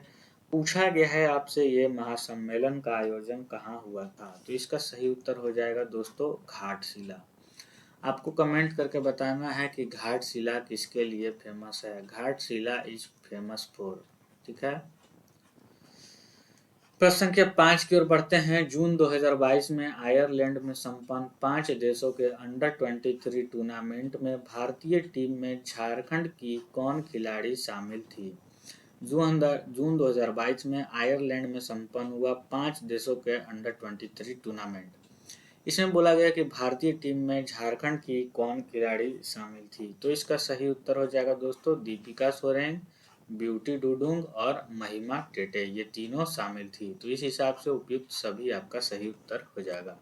Speaker 1: पूछा गया है आपसे ये महासम्मेलन का आयोजन कहाँ हुआ था? तो इसका सही उत्तर हो जाएगा दोस्तों घाटशिला। आपको कमेंट करके बताना है कि घाटशिला किसके लिए फेमस है। Ghatshila is famous for. ठीक है। प्रश्न संख्या 5 की ओर बढ़ते हैं। जून 2022 में आयरलैंड में संपन्न 5 देशों के अंडर 23 टूर्नामेंट में भारतीय टीम में झारखंड की कौन खिलाड़ी शामिल थी? जून 2022 में आयरलैंड में संपन्न हुआ 5 देशों के अंडर 23 टूर्नामेंट, इसमें बोला गया कि भारतीय टीम में झारखंड की कौन खिलाड़ी शामिल थी। तो इसका सही उत्तर हो जाएगा दोस्तों दीपिका सोरेन, ब्यूटी डुडुंग और महिमा टेटे, ये तीनों शामिल थी। तो इस हिसाब से उपयुक्त सभी आपका सही उत्तर हो जाएगा।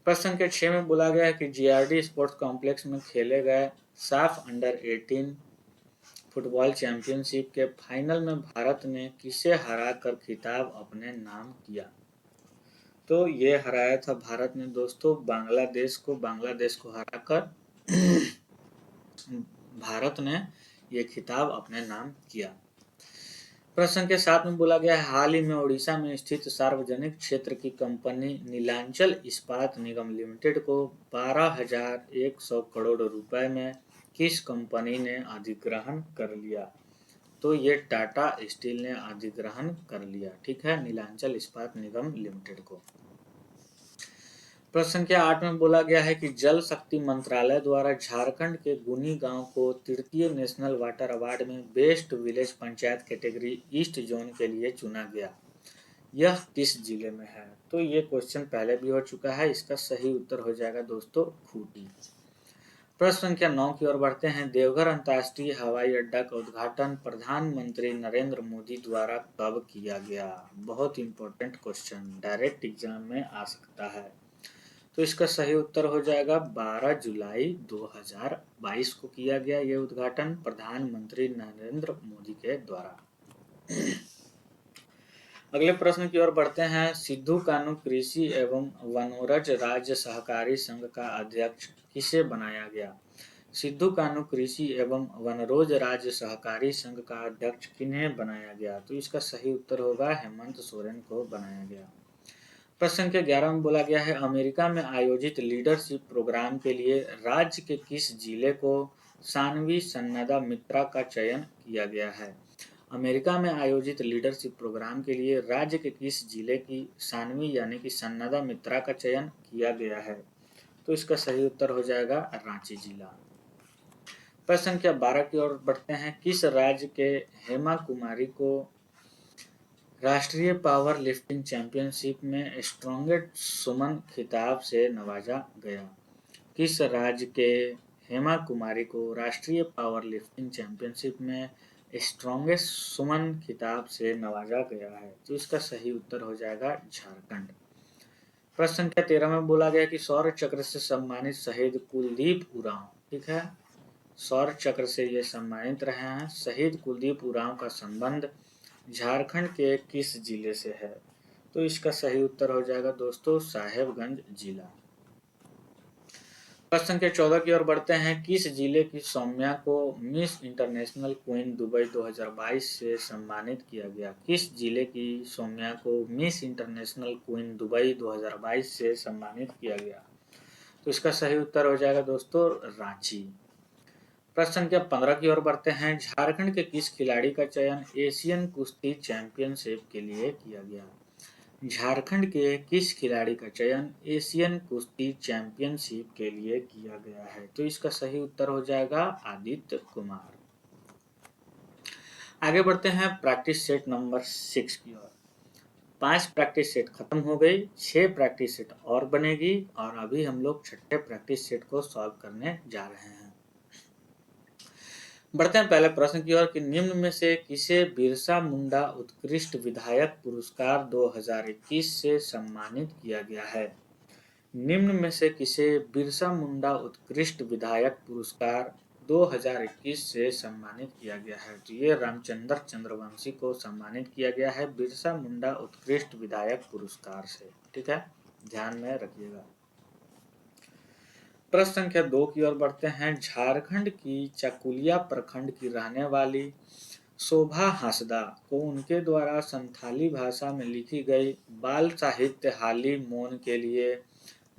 Speaker 1: प्रश्न संख्या 6 में बोला गया है कि जीआरडी स्पोर्ट्स कॉम्प्लेक्स में खेले गए साफ अंडर 18 फुटबॉल चैंपियनशिप के फाइनल में भारत ने किसे हराकर खिताब अपने नाम किया। तो ये हराया था भारत ने दोस्तों बांग्लादेश को हराकर भारत ने ये खिताब अपने नाम किया। प्रश्न के साथ में बोला गया है हाल ही में उड़ीसा में स्थित सार्वजनिक क्षेत्र की कंपनी नीलांचल इस्पात निगम लिमिटेड को 12,100 करोड़ रुपए में किस कंपनी ने अधिग्रहण कर लिया। तो ये टाटा स्टील ने अधिग्रहण कर लिया। ठीक है, नीलांचल इस्पात निगम लिमिटेड को। प्रश्न संख्या 8 में बोला गया है कि जल शक्ति मंत्रालय द्वारा झारखंड के गुनी गांव को तृतीय नेशनल वाटर अवार्ड में best village panchayat category east zone के लिए चुना गया। यह किस जिले में है। तो ये क्वेश्चन पहले भी हो चुका है। इसका सही उत्तर हो जाएगा दोस्तों खूंटी। प्रश्न संख्या 9 की ओर बढ़ते हैं। देवघर अंतर्राष्ट्रीय हवाई अड्डा का उद्घाटन प्रधानमंत्री नरेंद्र मोदी द्वारा कब किया गया। बहुत इंपॉर्टेंट क्वेश्चन, डायरेक्ट एग्जाम में आ सकता है। तो इसका सही उत्तर हो जाएगा 12 जुलाई 2022 को किया गया ये उद्घाटन प्रधानमंत्री नरेंद्र मोदी के द्वारा। अगले प्रश्न की ओर बढ़ते हैं। सिद्धू कान्हू कृषि एवं वनोरज राज्य सहकारी संघ का अध्यक्ष किसे बनाया गया। सिद्धू कान्हू कृषि एवं वनरोज राज्य सहकारी संघ का अध्यक्ष किन्हें बनाया गया। तो इसका सही उत्तर होगा हेमंत सोरेन को बनाया गया। प्रश्न संख्या 11 में बोला गया है अमेरिका में आयोजित लीडरशिप प्रोग्राम के लिए राज्य के किस जिले को सानवी सन्नदा मित्रा का चयन किया गया है। अमेरिका में आयोजित लीडरशिप प्रोग्राम के लिए राज्य के किस जिले की सानवी यानी कि सन्नदा मित्रा का चयन किया गया है। तो इसका सही उत्तर हो जाएगा रांची जिला। प्रश्न संख्या 12 की ओर बढ़ते हैं। किस राज्य के हेमा कुमारी को राष्ट्रीय पावर लिफ्टिंग चैंपियनशिप में स्ट्रॉन्गेस्ट सुमन खिताब से नवाजा गया। किस राज्य के हेमा कुमारी को राष्ट्रीय पावर लिफ्टिंग चैंपियनशिप में स्ट्रॉन्गेस्ट सुमन खिताब से नवाजा गया है। तो इसका सही उत्तर हो जाएगा झारखंड। प्रश्न संख्या 13 में बोला गया कि शौर्य चक्र से सम्मानित शहीद कुलदीप उरांव, ठीक है, शौर्य चक्र से ये सम्मानित रहे हैं। शहीद कुलदीप उरांव का संबंध झारखंड के किस जिले से है। तो इसका सही उत्तर हो जाएगा दोस्तों साहेबगंज जिला। प्रश्न संख्या 14 की ओर बढ़ते हैं। किस जिले की सौम्या को मिस इंटरनेशनल क्वीन दुबई 2022 से सम्मानित किया गया। किस जिले की सौम्या को मिस इंटरनेशनल क्वीन दुबई 2022 से सम्मानित किया गया। तो इसका सही उत्तर हो जाएगा दोस्तों रांची। प्रश्न संख्या 15 की ओर बढ़ते हैं। झारखंड के किस खिलाड़ी का चयन एशियन कुश्ती चैंपियनशिप के लिए किया गया। झारखंड के किस खिलाड़ी का चयन एशियन कुश्ती चैंपियनशिप के लिए किया गया है। तो इसका सही उत्तर हो जाएगा आदित्य कुमार। आगे बढ़ते हैं प्रैक्टिस सेट नंबर 6 की ओर। 5 प्रैक्टिस सेट खत्म हो गई, 6 प्रैक्टिस सेट और बनेगी और अभी हम लोग छठे प्रैक्टिस सेट को सॉल्व करने जा रहे हैं। बढ़ते हैं पहले प्रश्न की ओर कि निम्न में से किसे बिरसा मुंडा उत्कृष्ट विधायक पुरस्कार 2021 से सम्मानित किया गया है। निम्न में से किसे बिरसा मुंडा उत्कृष्ट विधायक पुरस्कार 2021 से सम्मानित किया गया है। तो ये रामचंद्र चंद्रवंशी को सम्मानित किया गया है बिरसा मुंडा उत्कृष्ट विधायक पुरस्कार से। ठीक है, ध्यान में रखिएगा। प्रश्न संख्या 2 की ओर बढ़ते हैं। झारखंड की चाकुलिया प्रखंड की रहने वाली शोभा हांसदा को उनके द्वारा संथाली भाषा में लिखी गई बाल साहित्य हाली मोन के लिए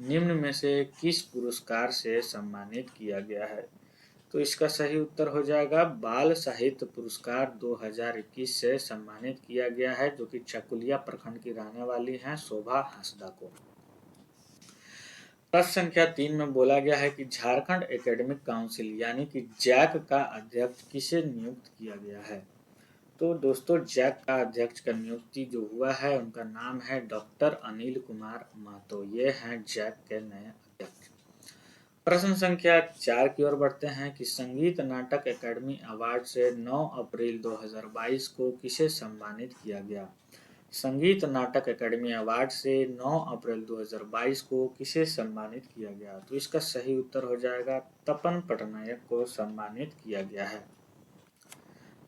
Speaker 1: निम्न में से किस पुरस्कार से सम्मानित किया गया है। तो इसका सही उत्तर हो जाएगा बाल साहित्य पुरस्कार 2021 से सम्मानित किया गया है, जो कि चाकुलिया प्रखंड की रहने वाली हैं शोभा हांसदा को। प्रश्न संख्या 3 में बोला गया है कि झारखंड एकेडमिक काउंसिल यानी कि जैक का अध्यक्ष किसे नियुक्त किया गया है। तो दोस्तों जैक का अध्यक्ष का नियुक्ति जो हुआ है उनका नाम है डॉक्टर अनिल कुमार महतो। ये हैं जैक के नए अध्यक्ष। प्रश्न संख्या 4 की ओर बढ़ते हैं कि संगीत नाटक एकेडमी अवार्ड से 9 अप्रैल 2022 को किसे सम्मानित किया गया। संगीत नाटक एकेडमी अवार्ड से 9 अप्रैल 2022 को किसे सम्मानित किया गया। तो इसका सही उत्तर हो जाएगा तपन पटनायक को सम्मानित किया गया है।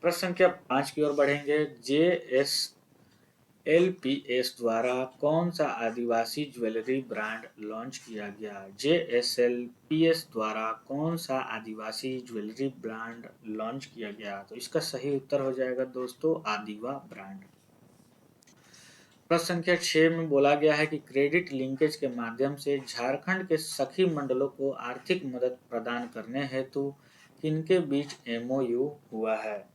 Speaker 1: प्रश्न संख्या 5 की ओर बढ़ेंगे। JSLPS द्वारा कौन सा आदिवासी ज्वेलरी ब्रांड लॉन्च किया गया। JSLPS द्वारा कौन सा आदिवासी ज्वेलरी ब्रांड लॉन्च किया गया। तो इसका सही उत्तर हो जाएगा दोस्तों आदिवा ब्रांड। प्रश्न संख्या 6 में बोला गया है कि क्रेडिट लिंकेज के माध्यम से झारखंड के सखी मंडलों को आर्थिक मदद प्रदान करने हेतु किनके बीच MOU हुआ है।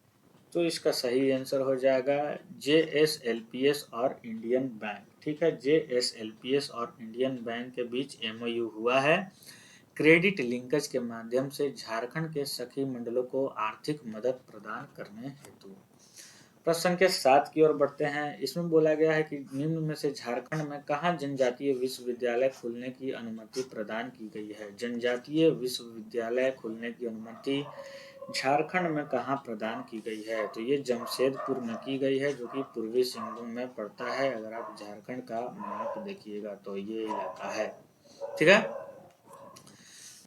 Speaker 1: तो इसका सही आंसर हो जाएगा JSLPS और इंडियन बैंक। ठीक है, JSLPS और इंडियन बैंक के बीच MOU हुआ है क्रेडिट लिंकेज के माध्यम से झारखंड के सखी मंडलों को आर्थिक मदद प्रदान करने हेतु। प्रश्न संख्या 7 की ओर बढ़ते हैं। इसमें बोला गया है कि निम्न में से झारखंड में कहाँ जनजातीय विश्वविद्यालय खुलने की अनुमति प्रदान की गई है। जनजातीय विश्वविद्यालय खुलने की अनुमति झारखंड में कहाँ प्रदान की गई है। तो ये जमशेदपुर में की गई है जो कि पूर्वी सिंहभूम में पड़ता है। अगर आप झारखंड का मैप देखिएगा तो ये इलाका है। ठीक है,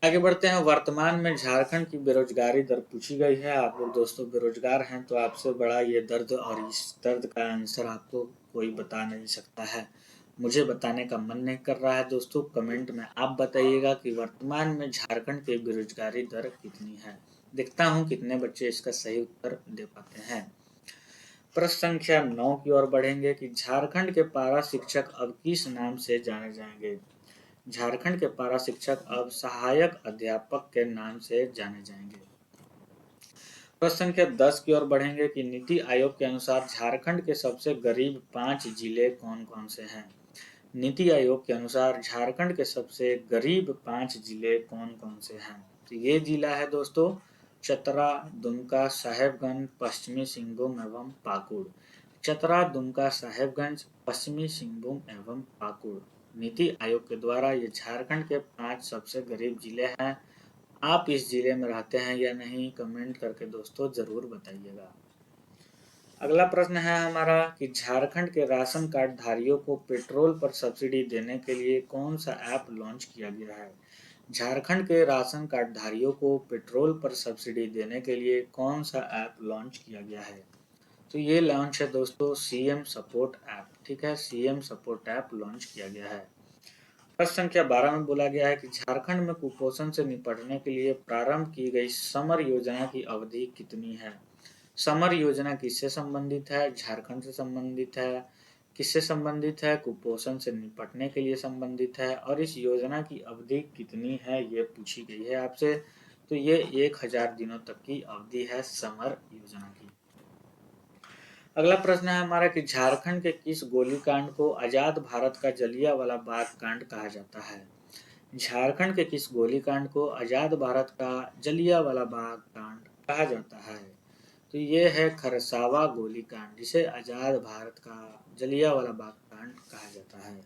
Speaker 1: आगे बढ़ते हैं। वर्तमान में झारखंड की बेरोजगारी दर पूछी गई है। आप लोग दोस्तों बेरोजगार हैं तो आपसे बड़ा ये दर्द और इस दर्द का आंसर आपको कोई बता नहीं सकता है। मुझे बताने का मन नहीं कर रहा है दोस्तों। कमेंट में आप बताइएगा कि वर्तमान में झारखंड की बेरोजगारी दर कितनी है। देखता हूँ कितने बच्चे इसका सही उत्तर दे पाते हैं। प्रश्न संख्या 9 की ओर बढ़ेंगे कि झारखंड के पारा शिक्षक अब किस नाम से जाने जाएंगे। झारखंड के पारा शिक्षक अब सहायक अध्यापक के नाम से जाने जाएंगे। प्रश्न संख्या 10 की ओर बढ़ेंगे कि नीति आयोग के अनुसार झारखंड के सबसे गरीब 5 जिले कौन कौन से हैं। नीति आयोग के अनुसार झारखंड के सबसे गरीब 5 जिले कौन कौन से हैं। तो ये जिला है दोस्तों चतरा, दुमका, साहेबगंज, पश्चिमी सिंहभूम एवं पाकुड़। चतरा, दुमका, साहेबगंज, पश्चिमी सिंहभूम एवं पाकुड़। नीति आयोग के द्वारा ये झारखंड के 5 सबसे गरीब जिले हैं। आप इस जिले में रहते हैं या नहीं कमेंट करके दोस्तों जरूर बताइएगा। अगला प्रश्न है हमारा कि झारखंड के राशन कार्ड धारियों को पेट्रोल पर सब्सिडी देने के लिए कौन सा ऐप लॉन्च किया गया है। झारखंड के राशन कार्ड धारियों को पेट्रोल पर सब्सिडी देने के लिए कौन सा ऐप लॉन्च किया गया है। तो ये लॉन्च है दोस्तों CM सपोर्ट ऐप। ठीक है, CM सपोर्ट ऐप लॉन्च किया गया है। प्रश्न संख्या 12 में बोला गया है कि झारखंड में कुपोषण से निपटने के लिए प्रारंभ की गई समर योजना की अवधि कितनी है। समर योजना किससे संबंधित है। झारखंड से संबंधित है। किससे संबंधित है। कुपोषण से निपटने के लिए संबंधित है और इस योजना की अवधि कितनी है ये पूछी गई है आपसे। तो ये 1000 दिनों तक की अवधि है समर योजना की। अगला प्रश्न है हमारा कि झारखंड के किस गोलीकांड को आजाद भारत का जलियांवाला बाग कांड कहा जाता है। झारखंड के किस गोलीकांड को आजाद भारत का जलियांवाला बाग कांड कहा जाता है। तो ये है खरसावा गोलीकांड जिसे आजाद भारत का जलियांवाला बाग कांड कहा जाता है।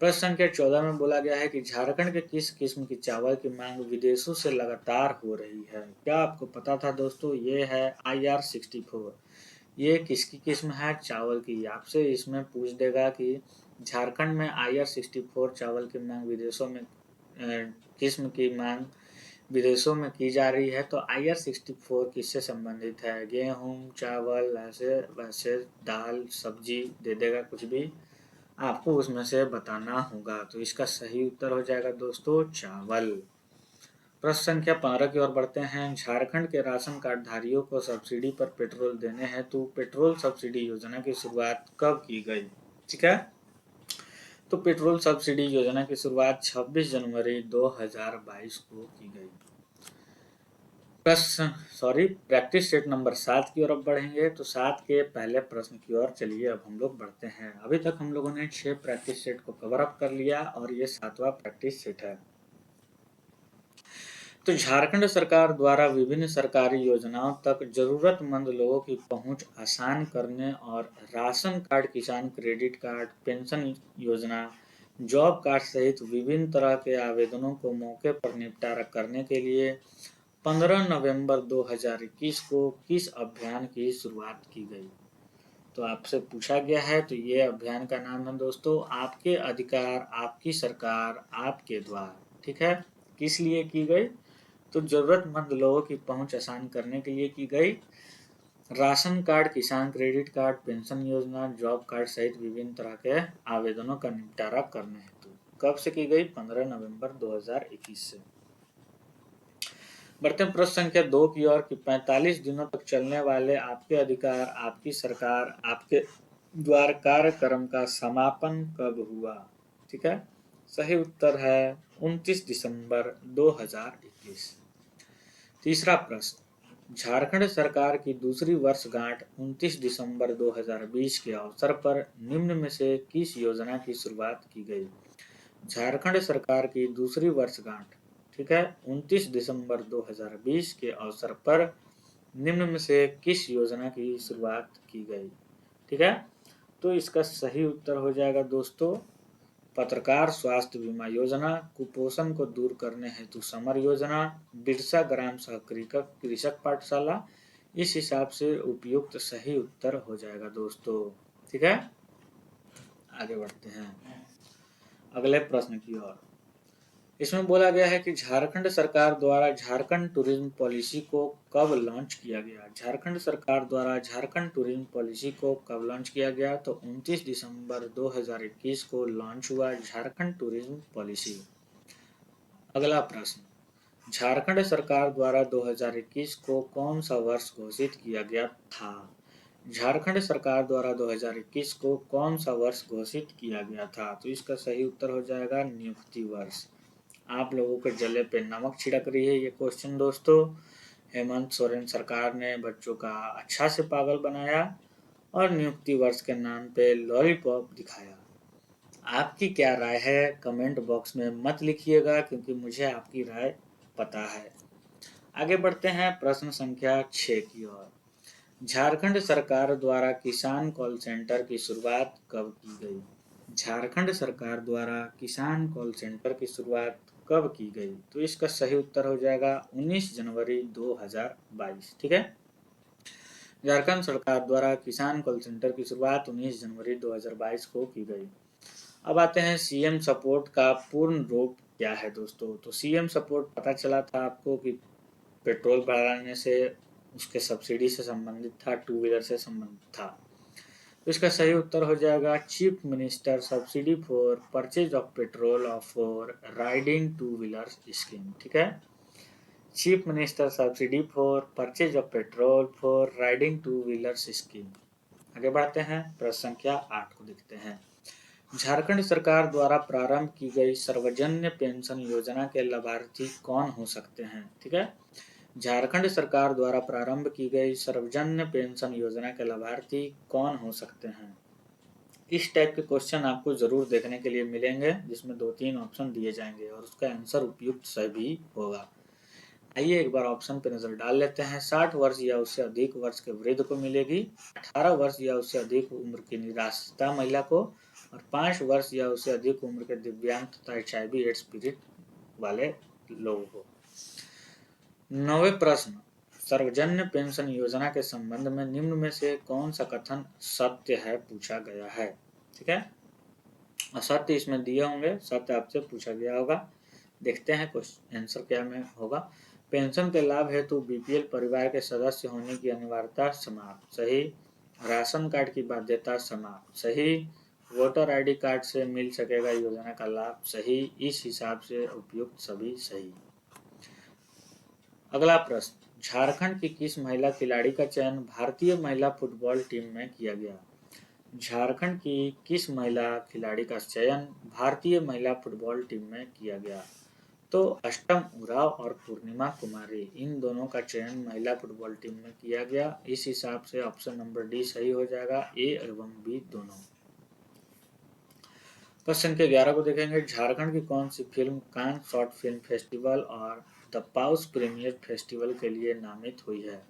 Speaker 1: प्रश्न संख्या 14 में बोला गया है कि झारखंड के किस किस्म की चावल की मांग विदेशों से लगातार हो रही है। क्या आपको पता था दोस्तों। ये है IR64। ये किसकी किस्म है चावल की। आपसे इसमें पूछ देगा कि झारखंड में IR64 चावल की मांग विदेशों में किस्म की मांग विदेशों में की जा रही है। तो IR64 किससे संबंधित है। गेहूं, चावल, ऐसे वैसे दाल, सब्जी दे देगा कुछ भी, आपको उसमें से बताना होगा। तो इसका सही उत्तर हो जाएगा दोस्तों चावल। प्रश्न संख्या 15 की ओर बढ़ते हैं। झारखंड के राशन कार्ड धारियों को सब्सिडी पर पेट्रोल देने हेतु पेट्रोल सब्सिडी योजना की शुरुआत कब की गई। ठीक है, तो पेट्रोल सब्सिडी योजना की शुरुआत 26 जनवरी 2022 को की गई। प्रैक्टिस सेट नंबर 7 की ओर अब बढ़ेंगे। तो 7 के पहले प्रश्न की ओर चलिए अब हम लोग बढ़ते हैं। अभी तक हम लोगों ने 6 प्रैक्टिस सेट को कवर अप कर लिया और ये 7वां प्रैक्टिस सेट है। तो झारखंड सरकार द्वारा विभिन्न सरकारी योजनाओं तक जरूरतमंद लोगों की पहुंच आसान करने और राशन कार्ड, किसान क्रेडिट कार्ड, पेंशन योजना, जॉब कार्ड सहित विभिन्न तरह के आवेदनों को मौके पर निपटारा करने के लिए 15 नवंबर 2021 को किस अभियान की शुरुआत की गई? तो आपसे पूछा गया है, तो ये अभियान का नाम है दोस्तों आपके अधिकार आपकी सरकार आपके द्वार। ठीक है, किस लिए की गई? तो जरूरतमंद लोगों की पहुंच आसान करने के लिए की गई। राशन कार्ड, किसान क्रेडिट कार्ड, पेंशन योजना, जॉब कार्ड सहित विभिन्न तरह के आवेदनों का निपटारा करने हेतु। कब से की गई? 15 नवंबर 2021 से। बढ़ते प्रश्न संख्या 2 की ओर कि 45 दिनों तक चलने वाले आपके अधिकार आपकी सरकार आपके द्वार कार्यक्रम का समापन कब हुआ? ठीक है, सही उत्तर है 29 दिसंबर 2021। तीसरा प्रश्न, झारखंड सरकार की दूसरी वर्षगांठ 29 दिसंबर 2020 के अवसर पर निम्न में से किस योजना की शुरुआत की गई? झारखंड सरकार की दूसरी वर्षगांठ, ठीक है, 29 दिसंबर 2020 के अवसर पर निम्न में से किस योजना की शुरुआत की गई? ठीक है, तो इसका सही उत्तर हो जाएगा दोस्तों पत्रकार स्वास्थ्य बीमा योजना, कुपोषण को दूर करने हेतु समर योजना, बिरसा ग्राम सहकारी कृषक पाठशाला। इस हिसाब से उपयुक्त सही उत्तर हो जाएगा दोस्तों। ठीक है, आगे बढ़ते हैं अगले प्रश्न की ओर। इसमें बोला गया है कि झारखंड सरकार द्वारा झारखंड टूरिज्म पॉलिसी को कब लॉन्च किया गया? झारखंड सरकार द्वारा झारखंड टूरिज्म पॉलिसी को कब लॉन्च किया गया? तो 29 दिसंबर 2021 को लॉन्च हुआ झारखंड टूरिज्म पॉलिसी। अगला प्रश्न, झारखंड सरकार द्वारा 2021 को कौन सा वर्ष घोषित किया गया था? झारखंड सरकार द्वारा 2021 को कौन सा वर्ष घोषित किया गया था? तो इसका सही उत्तर हो जाएगा नियुक्ति वर्ष। आप लोगों के जले पे नमक छिड़क रही है ये क्वेश्चन दोस्तों। हेमंत सोरेन सरकार ने बच्चों का अच्छा से पागल बनाया और नियुक्ति वर्ष के नाम पे लॉलीपॉप दिखाया। आपकी क्या राय है कमेंट बॉक्स में मत लिखिएगा, क्योंकि मुझे आपकी राय पता है। आगे बढ़ते हैं प्रश्न संख्या 6 की ओर। झारखंड सरकार द्वारा किसान कॉल सेंटर की शुरुआत कब की गई? झारखंड सरकार द्वारा किसान कॉल सेंटर की शुरुआत कब की गई? तो इसका सही उत्तर हो जाएगा 19 जनवरी 2022। ठीक है, झारखंड सरकार द्वारा किसान कॉल सेंटर की शुरुआत 19 जनवरी 2022 को की गई। अब आते हैं सीएम सपोर्ट का पूर्ण रूप क्या है दोस्तों? तो सीएम सपोर्ट पता चला था आपको कि पेट्रोल बढ़ाने से उसके सब्सिडी से संबंधित था, टू व्हीलर से संबंधित था। तो इसका सही उत्तर हो जाएगा chief minister subsidy for purchase of petrol of for riding two wheeler scheme. ठीक है, chief minister subsidy for purchase of petrol for riding two wheeler scheme. आगे बढ़ते हैं प्रश्न संख्या 8 को देखते हैं। झारखंड सरकार द्वारा प्रारंभ की गई सर्वजन्य पेंशन योजना के लाभार्थी कौन हो सकते हैं? ठीक है, झारखंड सरकार द्वारा प्रारंभ की गई सर्वजन्य पेंशन योजना के लाभार्थी कौन हो सकते हैं? इस टाइप के क्वेश्चन आपको जरूर देखने के लिए मिलेंगे, जिसमें 2-3 ऑप्शन दिए जाएंगे और उसका आंसर उपयुक्त सही होगा। आइए एक बार ऑप्शन पे नजर डाल लेते हैं। 60 वर्ष या उससे अधिक वर्ष के वृद्ध को मिलेगी, 18 वर्ष या उससे अधिक उम्र की निराश्रिता महिला को, और 5 वर्ष या उससे अधिक उम्र के दिव्यांग तथा HIV एड्स पीड़ित वाले लोगों को। 9वें प्रश्न, सर्वजन्य पेंशन योजना के संबंध में निम्न में से कौन सा कथन सत्य है पूछा गया है? ठीक है, असत्य इसमें दिए होंगे, सत्य आपसे पूछा गया होगा। देखते हैं क्वेश्चन आंसर क्या में होगा। पेंशन के लाभ हेतु बीपीएल परिवार के सदस्य होने की अनिवार्यता समाप्त, सही। राशन कार्ड की बाध्यता समाप्त, सही। वोटर आईडी कार्ड से मिल सकेगा योजना का लाभ, सही। इस हिसाब से उपयुक्त सभी सही। अगला प्रश्न, झारखंड की किस महिला खिलाड़ी का चयन भारतीय महिला फुटबॉल टीम में किया गया? झारखंड की किस महिला खिलाड़ी का चयन भारतीय महिला फुटबॉल टीम में किया गया? तो अष्टम उराव और पूर्णिमा कुमारी, इन दोनों का चयन महिला फुटबॉल टीम में किया गया। इस हिसाब से ऑप्शन नंबर डी सही हो जाएगा, ए एवं बी दोनों। प्रश्न के 11 को देखेंगे। झारखंड की कौन सी फिल्म कान शॉर्ट फिल्म फेस्टिवल और द पाउस प्रीमियर फेस्टिवल के लिए नामित हुई है?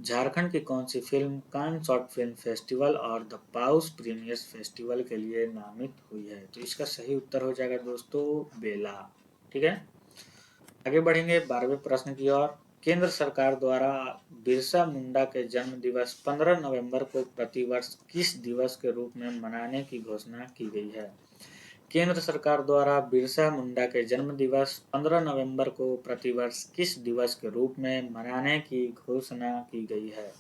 Speaker 1: झारखंड की कौन सी फिल्म कान शॉर्ट फिल्म फेस्टिवल और द पाउस प्रीमियर्स फेस्टिवल के लिए नामित हुई है? तो इसका सही उत्तर हो जाएगा दोस्तों बेला। ठीक है, आगे बढ़ेंगे 12वें प्रश्न की ओर। केंद्र सरकार द्वारा बिरसा मुंडा के जन्म दिवस 15 नवंबर को प्रतिवर्ष किस दिवस के रूप में मनाने की घोषणा की गई है? केंद्र सरकार द्वारा बिरसा मुंडा के जन्म दिवस 15 नवंबर को प्रतिवर्ष किस दिवस के रूप में मनाने की घोषणा की गई है?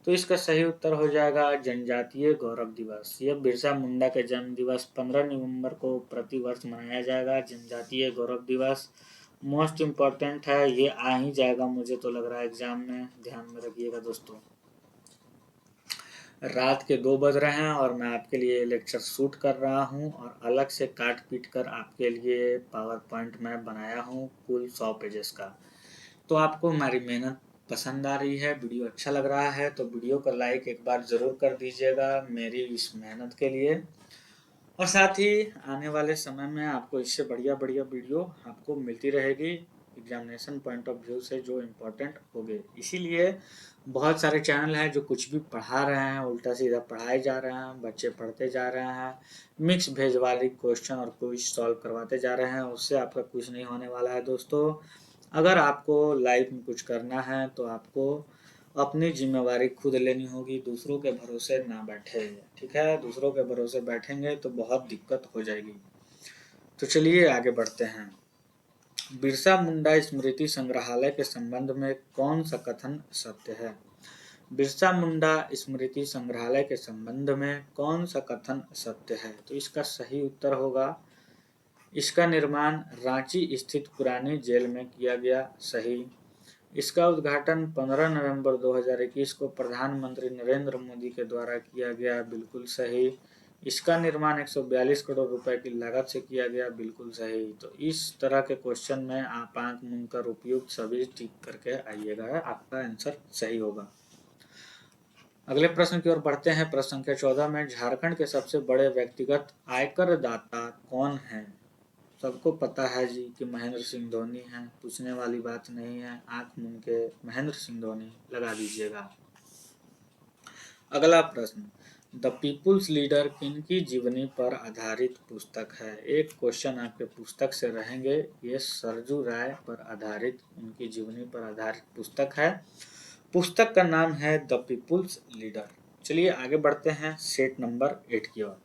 Speaker 1: तो इसका सही उत्तर हो जाएगा जनजातीय गौरव दिवस। यह बिरसा मुंडा के जन्म दिवस 15 नवंबर को प्रतिवर्ष मनाया जाएगा। जनजातीय गौरव दिवस मोस्ट इम्पॉर्टेंट है, ये आ ही जाएगा मुझे तो लग रहा है एग्जाम में, ध्यान में रखिएगा दोस्तों। रात के 2 बज रहे हैं और मैं आपके लिए लेक्चर शूट कर रहा हूं और अलग से काट पीट कर आपके लिए पावर पॉइंट में बनाया हूं कुल 100 पेजेस का। तो आपको हमारी मेहनत पसंद आ रही है, वीडियो अच्छा लग रहा है तो वीडियो को लाइक एक बार ज़रूर कर दीजिएगा मेरी इस मेहनत के लिए। और साथ ही आने वाले समय में आपको इससे बढ़िया बढ़िया वीडियो आपको मिलती रहेगी एग्जामिनेशन पॉइंट ऑफ व्यू से जो इम्पोर्टेंट होंगे। इसीलिए बहुत सारे चैनल हैं जो कुछ भी पढ़ा रहे हैं, उल्टा सीधा पढ़ाए जा रहे हैं, बच्चे पढ़ते जा रहे हैं, मिक्स भेजवाली क्वेश्चन और क्विज सॉल्व करवाते जा रहे हैं। उससे आपका कुछ नहीं होने वाला है दोस्तों। अगर आपको लाइफ में कुछ करना है तो आपको अपनी जिम्मेवारी खुद लेनी होगी, दूसरों के भरोसे ना बैठे। ठीक है, दूसरों के भरोसे बैठेंगे तो बहुत दिक्कत हो जाएगी। तो चलिए आगे बढ़ते हैं। बिरसा मुंडा स्मृति संग्रहालय के संबंध में कौन सा कथन सत्य है? बिरसा मुंडा स्मृति संग्रहालय के संबंध में कौन सा कथन सत्य है? तो इसका सही उत्तर होगा इसका निर्माण रांची स्थित पुरानी जेल में किया गया। सही। इसका उद्घाटन 15 नवंबर 2021 को प्रधानमंत्री नरेंद्र मोदी के द्वारा किया गया। बिल्कुल सही। इसका निर्माण 142 करोड़ रुपए की लागत से किया गया। बिल्कुल सही। तो इस तरह के क्वेश्चन में आप आंख मूंद कर उपयुक्त सभी टिक करके आइएगा, आपका आंसर सही होगा। अगले प्रश्न की ओर बढ़ते हैं। प्रश्न संख्या 14 में झारखंड के सबसे बड़े व्यक्तिगत आयकर दाता कौन है? सबको पता है जी कि महेंद्र सिंह धोनी है, पूछने वाली बात नहीं है। आंख मूंद के महेंद्र सिंह धोनी लगा दीजिएगा। अगला प्रश्न, द पीपुल्स लीडर किनकी जीवनी पर आधारित पुस्तक है? एक क्वेश्चन आपके पुस्तक से रहेंगे। ये सरजू राय पर आधारित, उनकी जीवनी पर आधारित पुस्तक है। पुस्तक का नाम है द पीपुल्स लीडर। चलिए आगे बढ़ते हैं सेट नंबर 8 की ओर।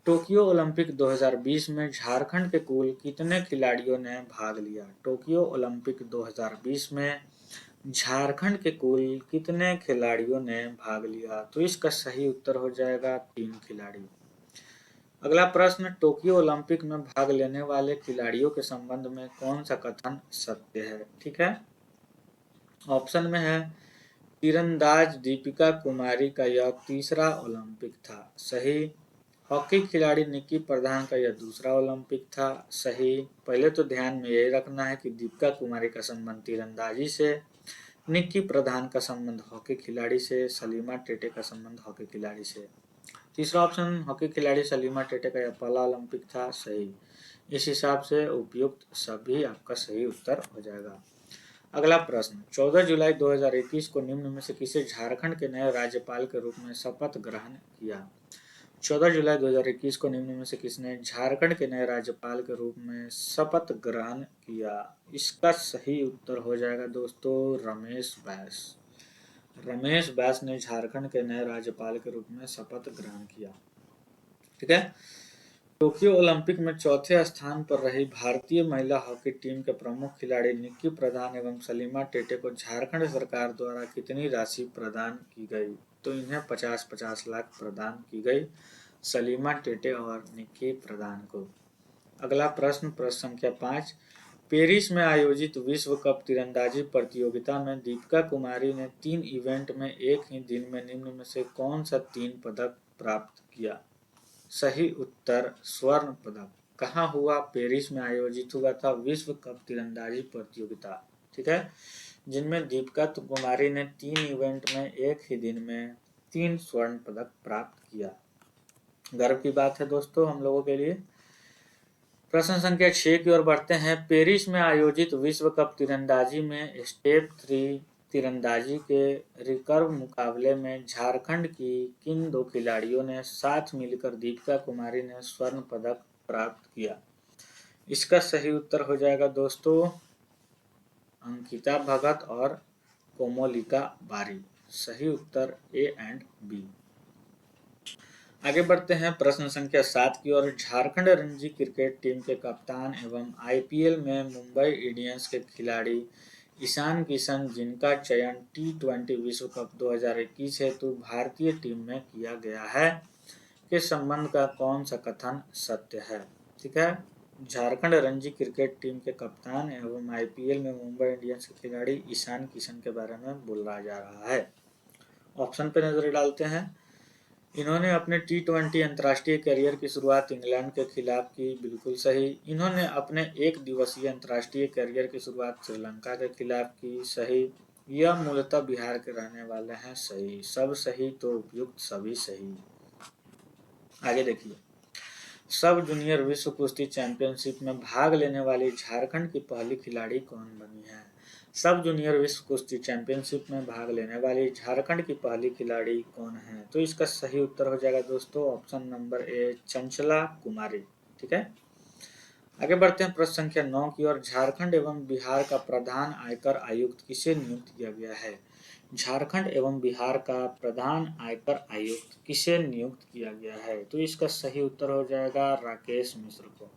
Speaker 1: टोक्यो ओलंपिक 2020 में झारखंड के कुल कितने खिलाड़ियों ने भाग लिया? टोक्यो ओलंपिक 2020 में झारखंड के कुल कितने खिलाड़ियों ने भाग लिया? तो इसका सही उत्तर हो जाएगा 3 खिलाड़ी। अगला प्रश्न, टोक्यो ओलंपिक में भाग लेने वाले खिलाड़ियों के संबंध में कौन सा कथन सत्य है? ठीक है, ऑप्शन में है तीरंदाज दीपिका कुमारी का यह तीसरा ओलंपिक था। सही। हॉकी खिलाड़ी निक्की प्रधान का यह दूसरा ओलंपिक था। सही। पहले तो ध्यान में यही रखना है कि दीपिका कुमारी का संबंध तीरंदाजी से, निक्की प्रधान का संबंध हॉकी खिलाड़ी से, सलीमा टेटे का संबंध हॉकी खिलाड़ी से। तीसरा ऑप्शन हॉकी खिलाड़ी सलीमा टेटे का यह पहला ओलंपिक था। सही। इस हिसाब से उपयुक्त सभी आपका सही उत्तर हो जाएगा। अगला प्रश्न, 14 जुलाई 2021 को निम्न में से किसे झारखंड के नए राज्यपाल के रूप में शपथ ग्रहण किया? 14 जुलाई 2021 को निम्न में से किसने झारखंड के नए राज्यपाल के रूप में शपथ ग्रहण किया? इसका सही उत्तर हो जाएगा दोस्तों रमेश बैस। रमेश बैस ने झारखंड के नए राज्यपाल के रूप में शपथ ग्रहण किया। ठीक है। टोक्यो ओलंपिक में चौथे स्थान पर रही भारतीय महिला हॉकी टीम के प्रमुख खिलाड़ी निक्की प्रधान एवं सलीमा टेटे को झारखंड सरकार द्वारा कितनी राशि प्रदान की गई? तो इन्हें 50-50 लाख प्रदान की गई, सलीमा टेटे और निक्की प्रधान को। अगला प्रश्न, प्रश्न संख्या 5, पेरिस में आयोजित विश्व कप तीरंदाजी प्रतियोगिता में दीपिका कुमारी ने 3 इवेंट में एक ही दिन में निम्न में से कौन सा 3 पदक प्राप्त किया? सही उत्तर स्वर्ण पदक। कहाँ हुआ? पेरिस में आयोजित हुआ था विश्व कप तीरंदाजी प्रतियोगिता। ठीक है, जिनमें दीपिका कुमारी ने 3 इवेंट में एक ही दिन में 3 स्वर्ण पदक प्राप्त किया। गर्व की बात है दोस्तों हम लोगों के लिए। प्रश्न संख्या 6 की ओर बढ़ते हैं। पेरिस में आयोजित विश्व कप तीरंदाजी में स्टेप 3 तीरंदाजी के रिकर्व मुकाबले में झारखंड की किन दो खिलाड़ियों ने साथ मिलकर दीपिका कुमारी ने स्वर्ण पदक प्राप्त किया? इसका सही उत्तर हो जाएगा दोस्तों अंकिता भगत और कोमोलिका बारी। सही उत्तर ए एंड बी। आगे बढ़ते हैं प्रश्न संख्या 7 की ओर। झारखंड रणजी क्रिकेट टीम के कप्तान एवं आईपीएल में मुंबई इंडियंस के खिलाड़ी ईशान किशन, जिनका चयन टी20 विश्व कप 2021 हेतु भारतीय टीम में किया गया है, के संबंध का कौन सा कथन सत्य है? ठीक है, झारखंड रणजी क्रिकेट टीम के कप्तान एवं आईपीएल में मुंबई इंडियंस के खिलाड़ी ईशान किशन के बारे में बोला जा रहा है। ऑप्शन पे नजर डालते हैं। इन्होंने अपने टी20 अंतर्राष्ट्रीय करियर की शुरुआत इंग्लैंड के खिलाफ की, बिल्कुल सही। इन्होंने अपने एक दिवसीय अंतर्राष्ट्रीय करियर की शुरुआत श्रीलंका के खिलाफ की, सही। यह मूलतः बिहार के रहने वाले हैं, सही। सब सही तो उपयुक्त सभी सही। आगे देखिए, सब जूनियर विश्व कुश्ती चैंपियनशिप में भाग लेने वाली झारखंड की पहली खिलाड़ी कौन बनी है? सब जूनियर विश्व कुश्ती चैंपियनशिप में भाग लेने वाली झारखंड की पहली खिलाड़ी कौन है? तो इसका सही उत्तर हो जाएगा दोस्तों ऑप्शन नंबर ए, चंचला कुमारी। ठीक है, आगे बढ़ते हैं प्रश्न संख्या 9 की ओर। झारखंड एवं बिहार का प्रधान आयकर आयुक्त किसे नियुक्त किया गया है? झारखंड एवं बिहार का प्रधान आयकर आयुक्त किसे नियुक्त किया गया है? तो इसका सही उत्तर हो जाएगा राकेश मिश्र को।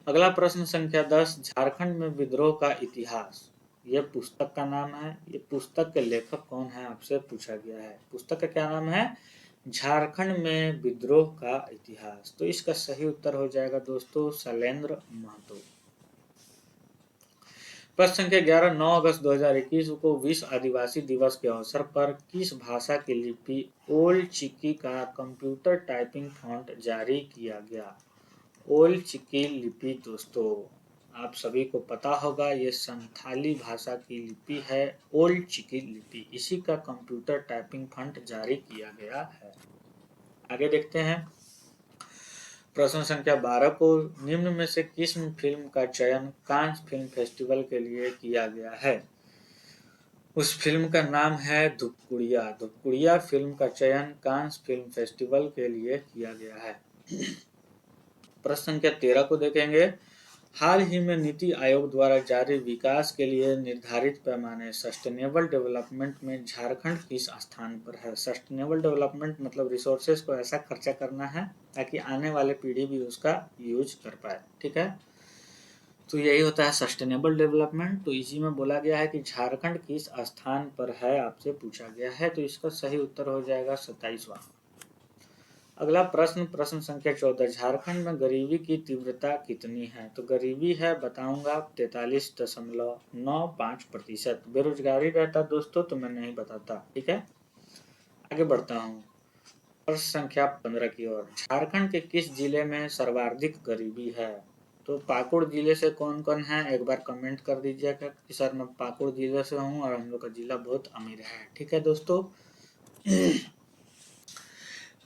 Speaker 1: अगला प्रश्न संख्या 10। झारखंड में विद्रोह का इतिहास, यह पुस्तक का नाम है। ये पुस्तक के लेखक कौन है आपसे पूछा गया है। पुस्तक का क्या नाम है? झारखंड में विद्रोह का इतिहास। तो इसका सही उत्तर हो जाएगा दोस्तों शैलेंद्र महतो। प्रश्न संख्या 11। 9 अगस्त 2021 को विश्व आदिवासी दिवस के अवसर पर किस भाषा की लिपि ओल्ड चिकी का कंप्यूटर टाइपिंग फॉन्ट जारी किया गया? ओल्ड चिकी लिपि दोस्तों आप सभी को पता होगा, ये संथाली भाषा की लिपि है ओल्ड चिकी लिपि। इसी का कंप्यूटर टाइपिंग फॉन्ट जारी किया गया है। आगे देखते हैं प्रश्न संख्या 12 को। निम्न में से किस फिल्म का चयन कांस फिल्म फेस्टिवल के लिए किया गया है? उस फिल्म का नाम है धुपकुड़िया। धुपकुड़िया फिल्म का चयन कांस फिल्म फेस्टिवल के लिए किया गया है। प्रश्न संख्या 13 को देखेंगे। हाल ही में नीति आयोग द्वारा जारी विकास के लिए निर्धारित पैमाने सस्टेनेबल डेवलपमेंट में झारखंड किस स्थान पर है? सस्टेनेबल डेवलपमेंट मतलब रिसोर्सेज को ऐसा खर्चा करना है ताकि आने वाले पीढ़ी भी उसका यूज कर पाए। ठीक है, तो यही होता है सस्टेनेबल डेवलपमेंट। तो इसी में बोला गया है कि झारखंड किस स्थान पर है, आपसे पूछा गया है। तो इसका सही उत्तर हो जाएगा 27वां। अगला प्रश्न प्रश्न संख्या 14। झारखंड में गरीबी की तीव्रता कितनी है? तो गरीबी है बताऊंगा 43.95%। बेरोजगारी रहता दोस्तों तो मैं नहीं बताता। ठीक है, आगे बढ़ता हूँ प्रश्न संख्या 15 की ओर। झारखंड के किस जिले में सर्वाधिक गरीबी है? तो पाकुड़ जिले से कौन कौन है एक बार कमेंट कर दीजिएगा कि सर मैं पाकुड़ जिले से हूँ और हम लोग का जिला बहुत अमीर है। ठीक है दोस्तों,